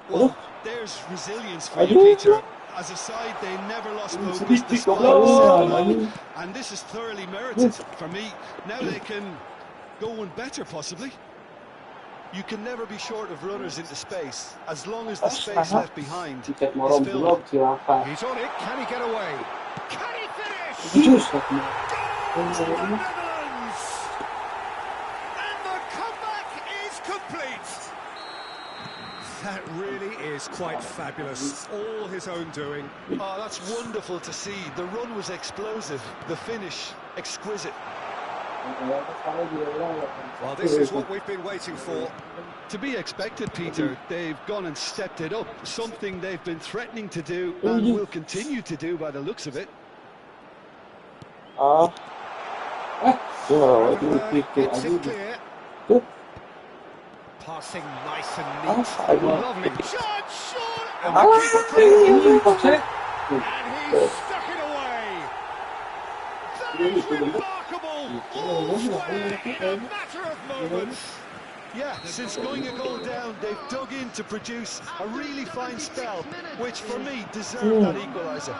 Well, there's resilience for you, Peter. As a side, they never lost focus despite the setback, and this is thoroughly merited for me. Now they can go one better, possibly. You can never be short of runners into space, as long as the space left behind is filled. He's on it. Can he get away? Can he finish? Goal for the Netherlands! And the comeback is complete. That really is quite fabulous. All his own doing. Oh, that's wonderful to see. The run was explosive, the finish exquisite. Well, this is what we've been waiting for. To be expected, Peter. They've gone and stepped it up. Something they've been threatening to do and will continue to do by the looks of it. Gets it clear. Passing nice and neat. Lovely chance, shot! And the keeper and he's stuck it away. That is remarkable. All square in a matter of moments. Yeah, since going a goal down, they've dug in to produce a really fine spell, which for me deserved that equaliser.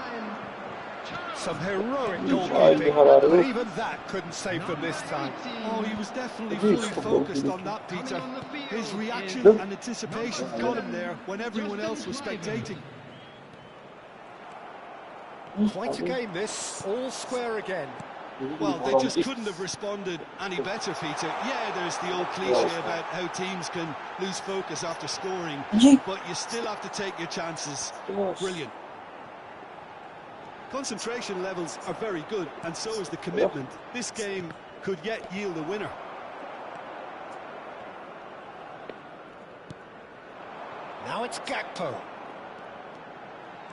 Some heroic goalkeeping, but even that couldn't save them this time. Oh, he was definitely fully focused on that, Peter. His reaction and anticipation got him there when everyone else was spectating. Quite a game this, all square again. Well, they just couldn't have responded any better, Peter. Yeah, there's the old cliche about how teams can lose focus after scoring, but you still have to take your chances. Brilliant. Concentration levels are very good, and so is the commitment. This game could yet yield a winner. Now it's Gakpo.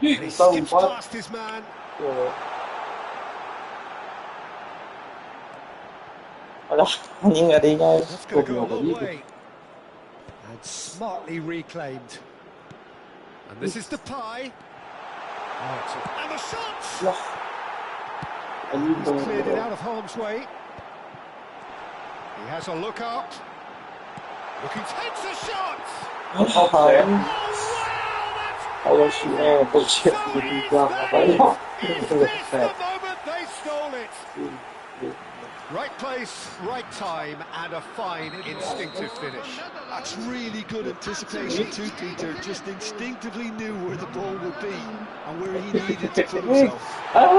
And he skips past his man. That's going to go a long way. And smartly reclaimed. And this is Depay. And the shots! He's cleared it out of harm's way. He has a look up. Looking, takes a shot! Oh, wow, that's so easy. Is this the moment they stole it? Right place, right time, and a fine instinctive finish. That's really good anticipation too, Peter. Just instinctively knew where the ball would be and where he needed to put himself. The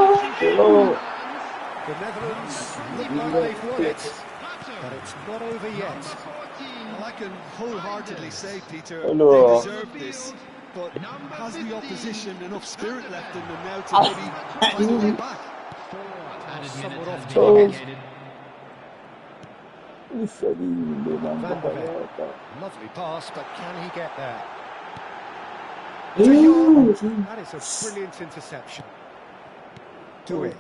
Netherlands look like they've won it, but it's not over yet. Well, I can wholeheartedly say, Peter, they deserve this. But has the opposition enough spirit left in them now to maybe find a way back? Somewhat off target. Van de Beek. Lovely pass, but can he get there? That is a brilliant interception. Do it.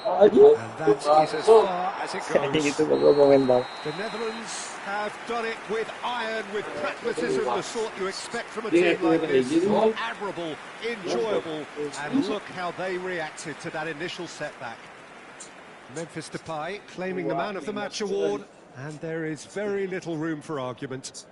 And that is as far as it goes. The Netherlands have done it with iron, with pragmatism, the sort you expect from a team like this. Admirable, enjoyable, and look how they reacted to that initial setback. Memphis Depay claiming the Man of the Match award, and there is very little room for argument.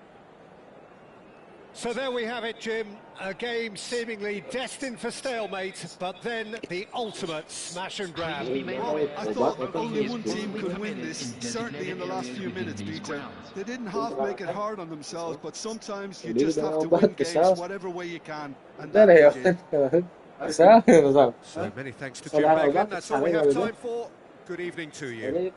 So there we have it, Jim. A game seemingly destined for stalemate, but then the ultimate smash and grab. Well, I thought only one team could win this, certainly in the last few minutes, Peter. They didn't half make it hard on themselves, but sometimes you just have to win games whatever way you can. And that is it. So many thanks to Jim Beglin. That's all we have time for. Good evening to you.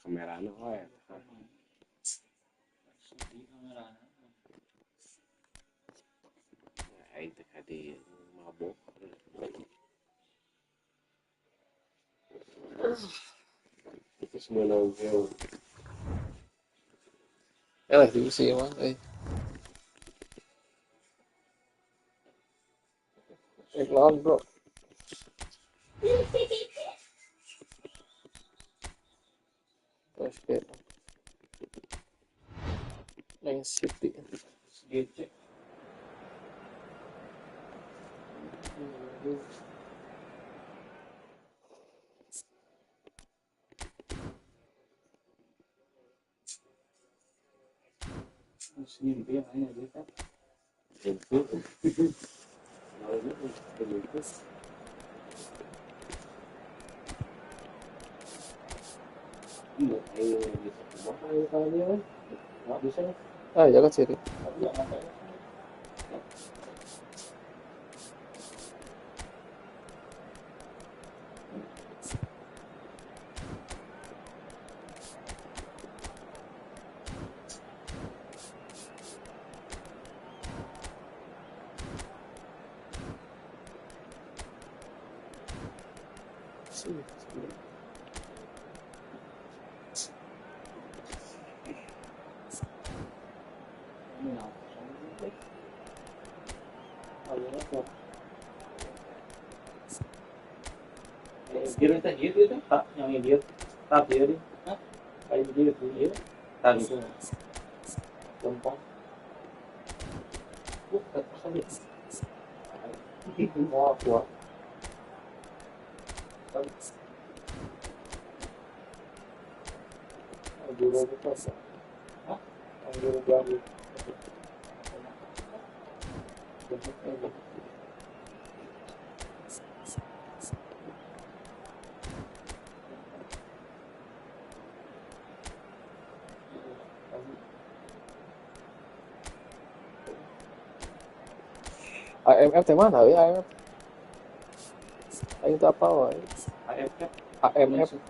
Kameranya wae. Ya itu tadi mabok. Itu semua nongol. Lah diusi mah lawan bro. Basket. Man City. Gitu. Sini dia hanya dia kan. Itu. Ah, jaga sini. Dia tak dia tu tak yang dia tak dia ni. Kayak dia tu dia tak itu. Gampang. Tak sakit. Itu mau kuat. Guru betul. Hah? Guru baru. AMF teh mana ya AMF? Aing teu apal wae. AMF.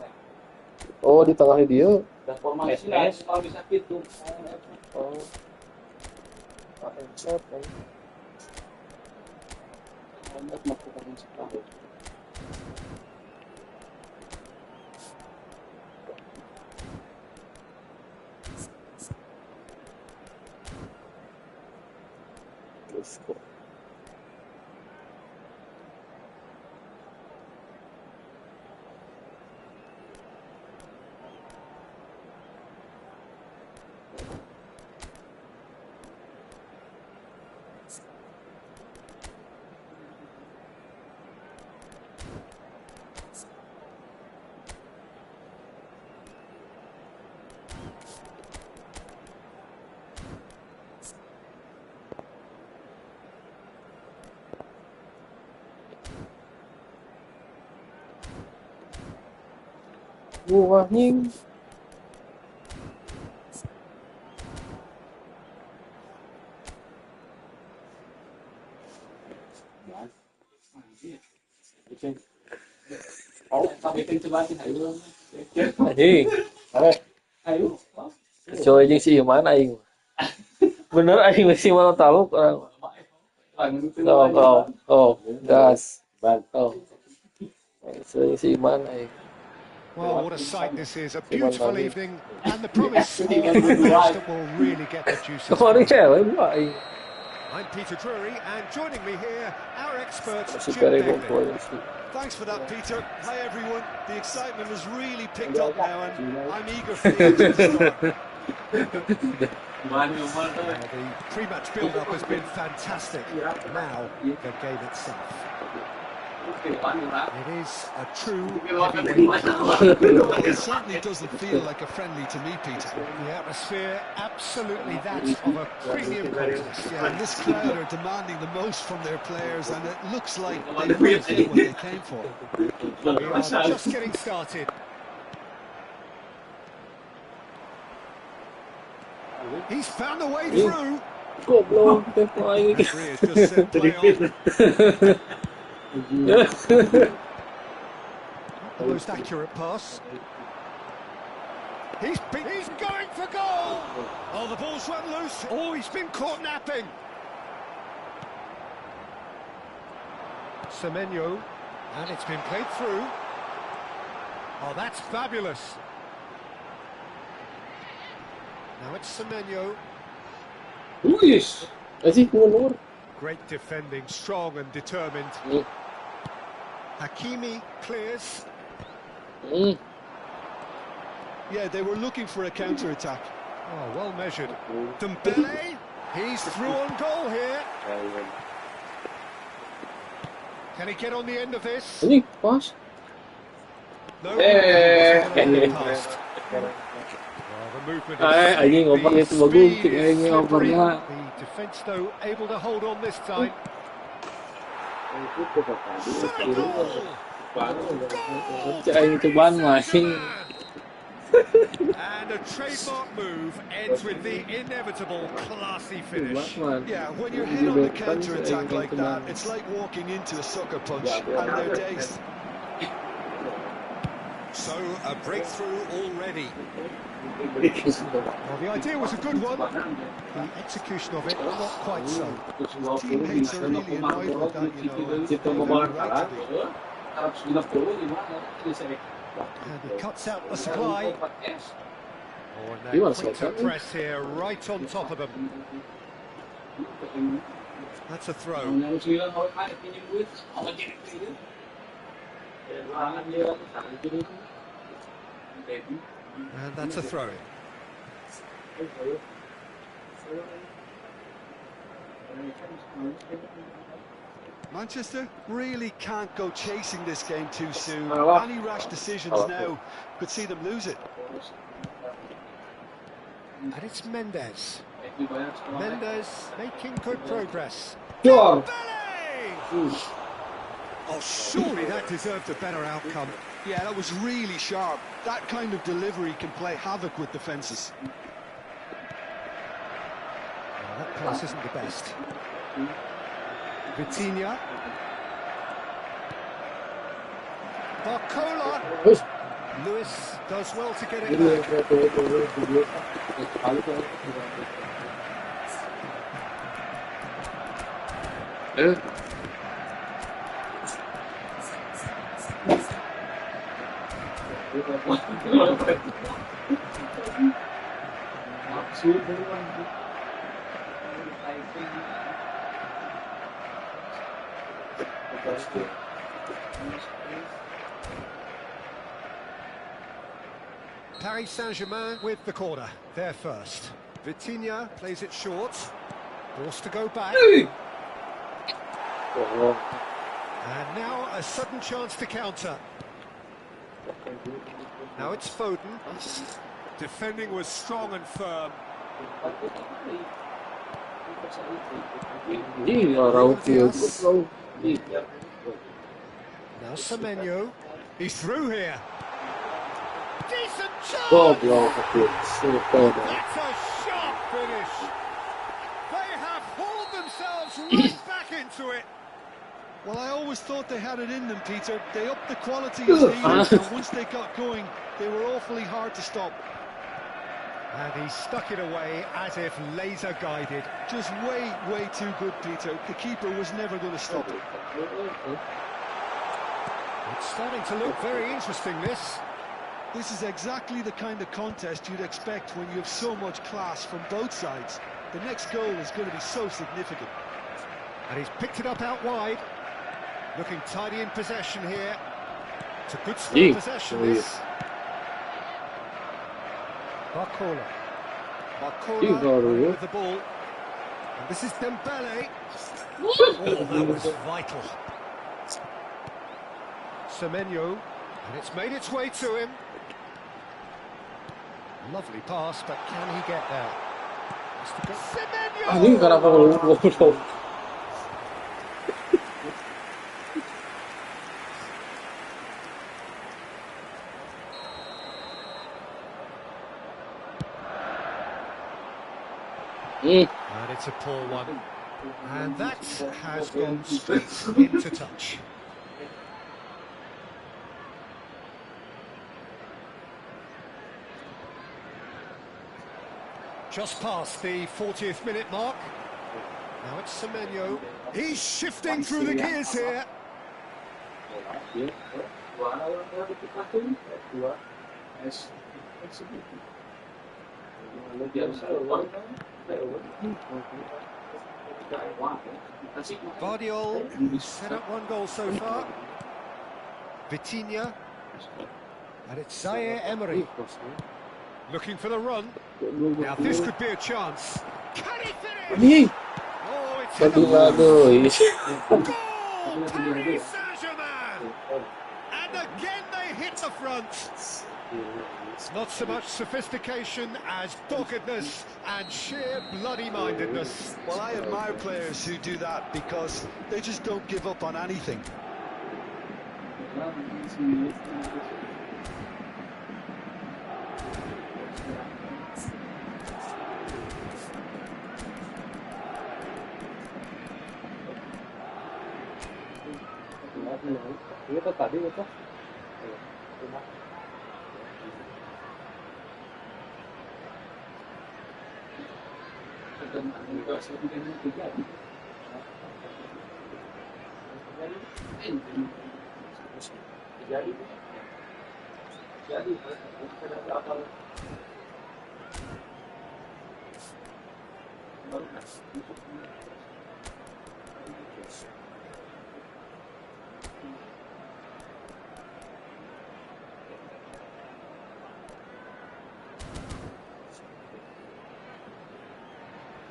Oh, di tengahnya dia. Dan formasi lain kalau bisa gitu. Oh. AMF. AMF melakukan sesuatu. Let's go. Anjing. Oh, sampai kenceng ayo. Anjing. Ayo. Coy jeung si Iman aing. Bener aing si Iman taluk orang. Oh, gas. Oh. Si Iman aing. Well, what a sight this is. A beautiful evening and the promise of a match that will really get the juices flowing. I'm Peter Drury, and joining me here, our expert, Jim Begley. Thanks for that, Peter. Hi, everyone. The excitement has really picked up now, and I'm eager for the action to start. The pre-match build-up has been fantastic. Now, the game itself. It is a true heavyweight. It certainly doesn't feel like a friendly to me, Peter. The atmosphere, absolutely that of a premium contest. Yeah, and this crowd are demanding the most from their players, and it looks like they will get what they came for. We are just getting started. He's found a way through. The referee has just said play on. Not the most accurate pass. He's going for goal! Oh, the ball's run loose. Oh, he's been caught napping. Semenyo, and it's been played through. Oh, that's fabulous. Now it's Semenyo. Luis. Así como no. Great defending, strong and determined. Hakimi clears. Yeah, they were looking for a counter-attack. Oh, well measured. Dembele, he's through on goal here. Can he get on the end of this? Ini pas. No. Past. The movement Anjing ngoper itu bagus, kayaknya ngopernya. The defence though able to hold on this time. Anjing cobaan main. And a trademark move ends with the inevitable classy finish. Yeah, when you're hit on the counter-attack like that, it's like walking into a sucker punch, and they're dazed. So, a breakthrough already. Well, the idea was a good one. The execution of it, not quite so. Teammates are really annoyed with that, you know. And he cuts out the supply. Oh, and that quick to press here, right on top of them. That's a throw. And that's a throw. Manchester really can't go chasing this game too soon. Hello. Any rash decisions now could see them lose it. And it's Mendes. Mendes making good progress. Sure. Oh, surely that deserved a better outcome. Yeah, that was really sharp. That kind of delivery can play havoc with defences. Well, that pass isn't the best. Vitinha. Barcola. Lewis does well to get it back. Paris Saint-Germain with the corner. There first. Vitinha plays it short. Forced to go back. And now a sudden chance to counter. Now it's Foden. Defending was strong and firm. Now Semenyo. He's through here. Decent chance! That's a sharp finish. They have hauled themselves right back into it. Well, I always thought they had it in them, Peter. They upped the quality as needed, and once they got going, they were awfully hard to stop. And he stuck it away as if laser guided. Just way too good, Peter. The keeper was never going to stop it. It's starting to look very interesting, this. This is exactly the kind of contest you'd expect when you have so much class from both sides. The next goal is going to be so significant. And he's picked it up out wide. Looking tidy in possession here. It's a good spell of possession, this. Barcola. Barcola with the ball. And this is Dembele. Oh, that was vital. Semenyo. And it's made its way to him. Lovely pass, but can he get there? Semenyo! And it's a poor one. And that has gone straight into touch. Just past the 40th minute mark. Now it's Semenyo. He's shifting through the gears here. Vardiol set up one goal so far. Vitinha. And it's Zaire Emery. Looking for the run. Now this could be a chance. Can he finish? Oh, it's hit the goal! Paris Saint-Germain! And again they hit the front. It's not so much sophistication as doggedness and sheer bloody-mindedness. Well, I admire players who do that because they just don't give up on anything.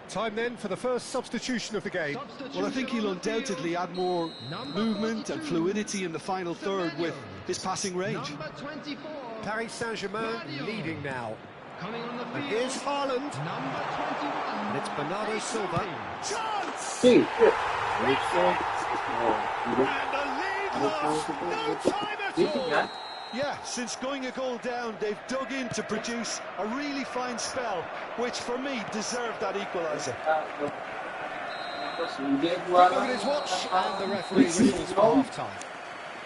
Time then for the first substitution of the game. Well, I think he'll undoubtedly add more movement and fluidity in the final third with his passing range. Paris Saint-Germain leading now. And here's Haaland. And it's Bernardo Silva. Chance! And the lead lost. No time at all. Yeah, since going a goal down, they've dug in to produce a really fine spell, which for me deserved that equaliser. Look at his watch, and the referee whistles for half-time.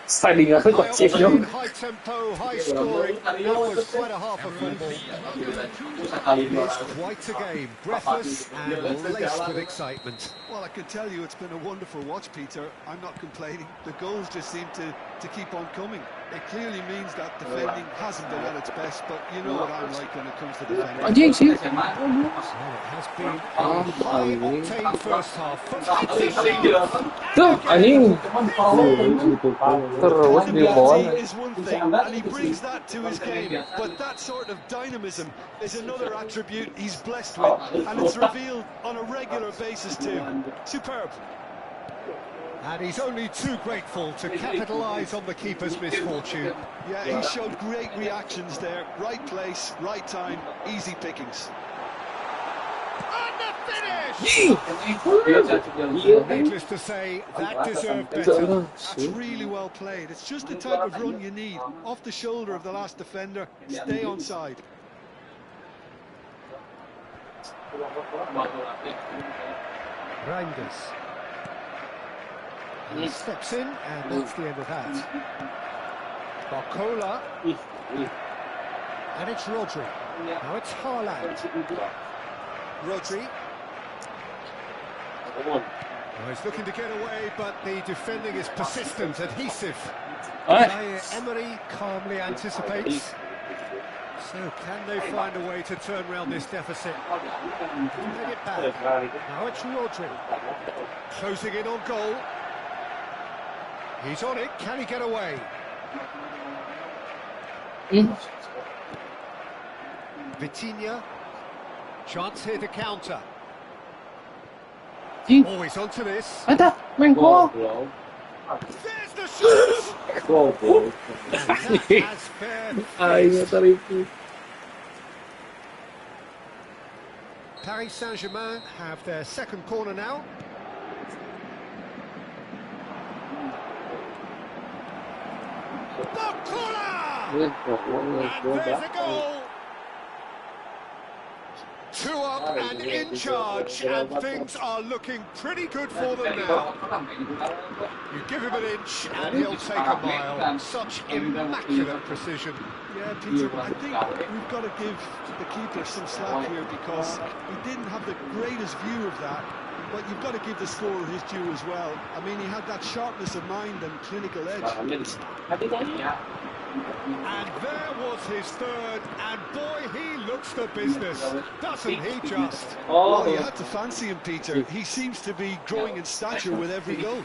Slidingan High kocif dong. octane, high tempo, high scoring. That was quite a half of football. It's quite a game, breathless and laced with excitement. Well, I can tell you it's been a wonderful watch, Peter. I'm not complaining. The goals just seem to keep on coming. It clearly means that defending hasn't been at its best, but you know what I'm like when it comes to defending. Anjing sih. Well, it has been a high-octane first half. Tuh, anjing. Terus di bawah. Ability is one thing, and he brings that to his game. But that sort of dynamism is another attribute he's blessed with, and it's revealed on a regular basis too. Superb. And he's only too grateful to capitalise on the keeper's misfortune. Yeah, he showed great reactions there. Right place, right time, easy pickings. And the finish! Needless to say, that deserved better. That's really well played. It's just the type of run you need. Off the shoulder of the last defender, stay onside. Reinders. He steps in, and that's the end of that. Barcola. And it's Rodri. Now it's Haaland. Rodri. Well, he's looking to get away, but the defending is persistent, adhesive. Zaire Emery calmly anticipates. So can they find a way to turn around this deficit? Bring it back. Now it's Rodri. Closing in on goal. He's on it. Can he get away? Vitinha. Chance here to counter. Oh, he's onto this. Ada, main gol. There's the shot! And that has fair Aing tadi itu. Paris Saint-Germain have their second corner now. Barcola! And there's a goal! 2 up and in charge, and things are looking pretty good for them now. You give him an inch and he'll take a mile. Such immaculate precision. Yeah, Peter, I think we've got to give the keeper some slack here because he didn't have the greatest view of that. But you've got to give the scorer his due as well. I mean, he had that sharpness of mind and clinical edge. And there was his third, and boy, he looks the business, doesn't he just? Well, you had to fancy him, Peter. He seems to be growing in stature with every goal.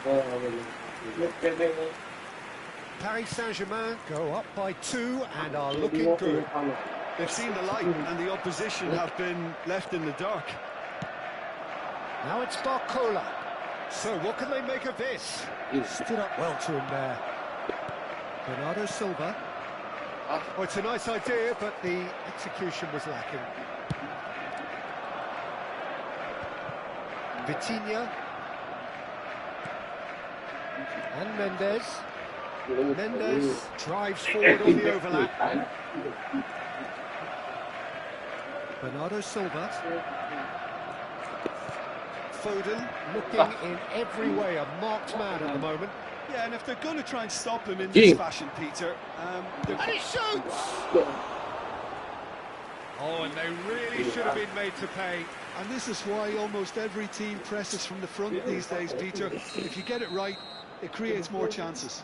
Paris Saint-Germain go up by 2 and are looking good. They've seen the light, and the opposition have been left in the dark. Now it's Barcola. So what can they make of this? Stood up well to him there. Bernardo Silva. Oh, it's a nice idea, but the execution was lacking. Vitinha. And Mendes. Mendes drives forward on the overlap. Bernardo Silva. Foden looking in every way a marked man at the moment. Yeah, and if they're going to try and stop him in this fashion, Peter, and he shoots! Oh, and they really should have been made to pay. And this is why almost every team presses from the front these days, Peter. If you get it right, it creates more chances.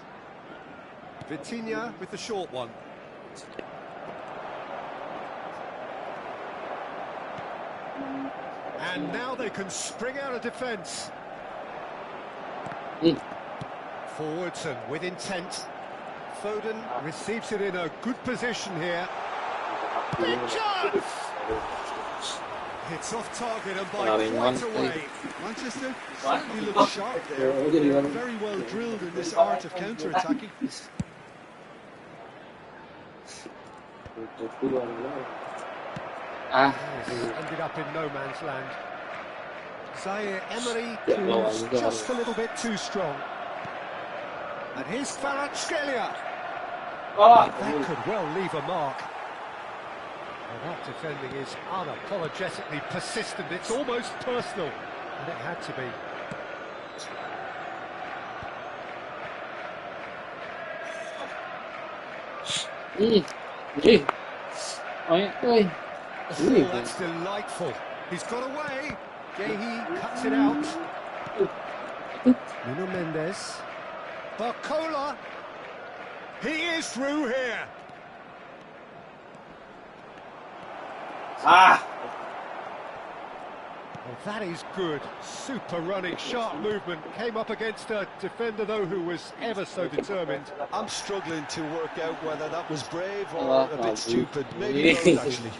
Vitinha with the short one. And now they can spring out of defence. Forwards and with intent. Foden receives it in a good position here. Big chance! It's off target and by quite a way. Manchester certainly look sharp there. They're very well drilled in this art of counter-attacking. Ended up in no man's land. Zaire Emery was just a little bit too strong. And here's Kvaratskhelia. That could well leave a mark. Well, that defending is unapologetically persistent. It's almost personal. And it had to be. Oh, that's delightful. He's got away. Gehi cuts it out. Nuno Mendes. Barcola. He is through here. Well, that is good. Super running, sharp movement. Came up against a defender, though, who was ever so determined. I'm struggling to work out whether that was brave or a bit stupid. Maybe both, actually.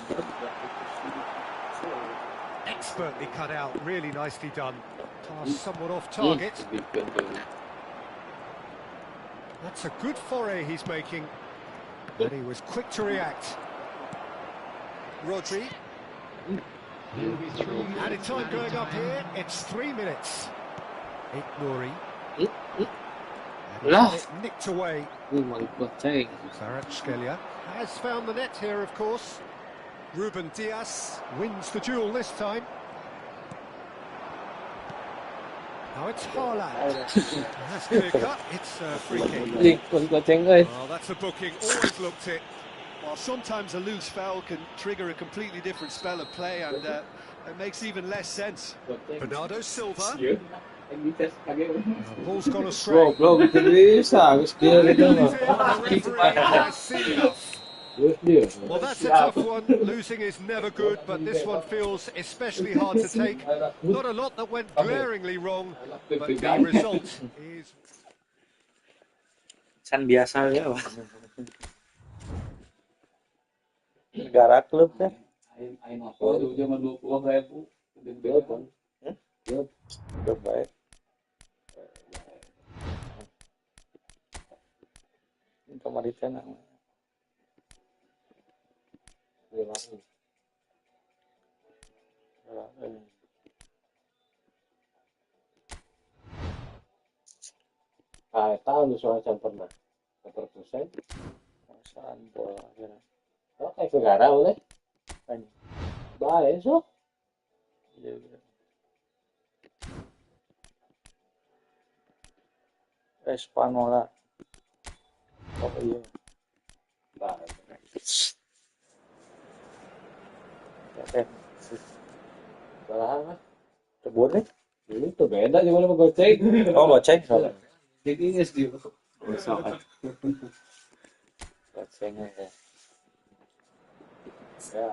Expertly cut out, really nicely done. Pass somewhat off target. That's a good foray he's making. And he was quick to react. Rodri. Added time going up here. It's 3 minutes. Nouri. Nicked away. Kvaratskhelia has found the net here, of course. Ruben Dias wins the duel this time. Now it's Haaland. That's clear cut. It's a free kick. Oh, that's a booking. Always looked it. Well, sometimes a loose foul can trigger a completely different spell of play, and it makes even less sense. Bernardo Silva. Ball's gone astray. Well, that's a tough one. Losing is never good, but this one feels especially hard to take. Not a lot that went glaringly wrong, but the result is... Kan biasa ya, Pak. Negara klub kan. Aing apa dulu zaman 20.000 gede kan. Klub baik. Kemarin namanya. Tahu soal pernah. Persen. Perasaan bola ya. Kayak negara boleh. Baik so. Iya. Espanola. Oh iya. Baik. Balahan mah. Tebur nih. Ini tuh beda gimana mau goceng. Oh, goceng. Jadi ini sih. Goceng ya. Ya.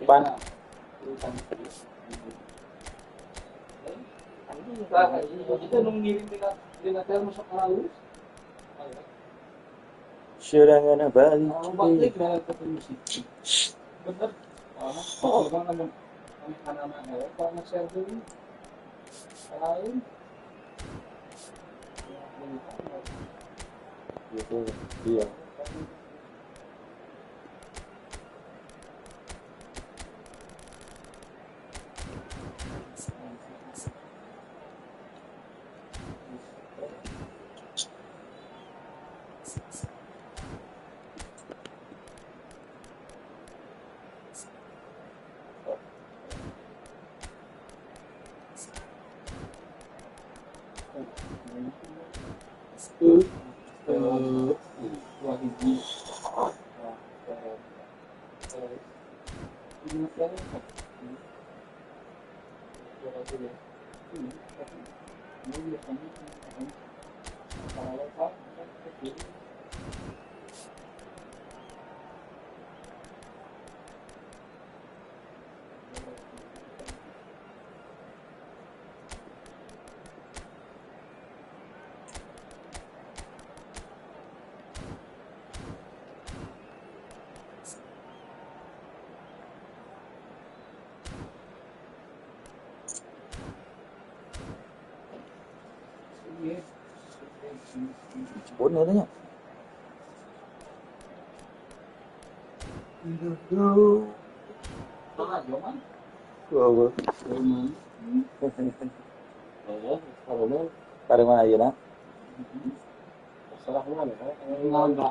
Ban. Kita nungguin dengan masuk lalu. Serangan balik. Balik lah ketemu sih. Bener. Oh, namun anak-anak kalau nge-share dulu. Lain. Iya. Bốn nữa đấy nhá. Oo, parang Parang mga yun, ha? Sarap nga, no?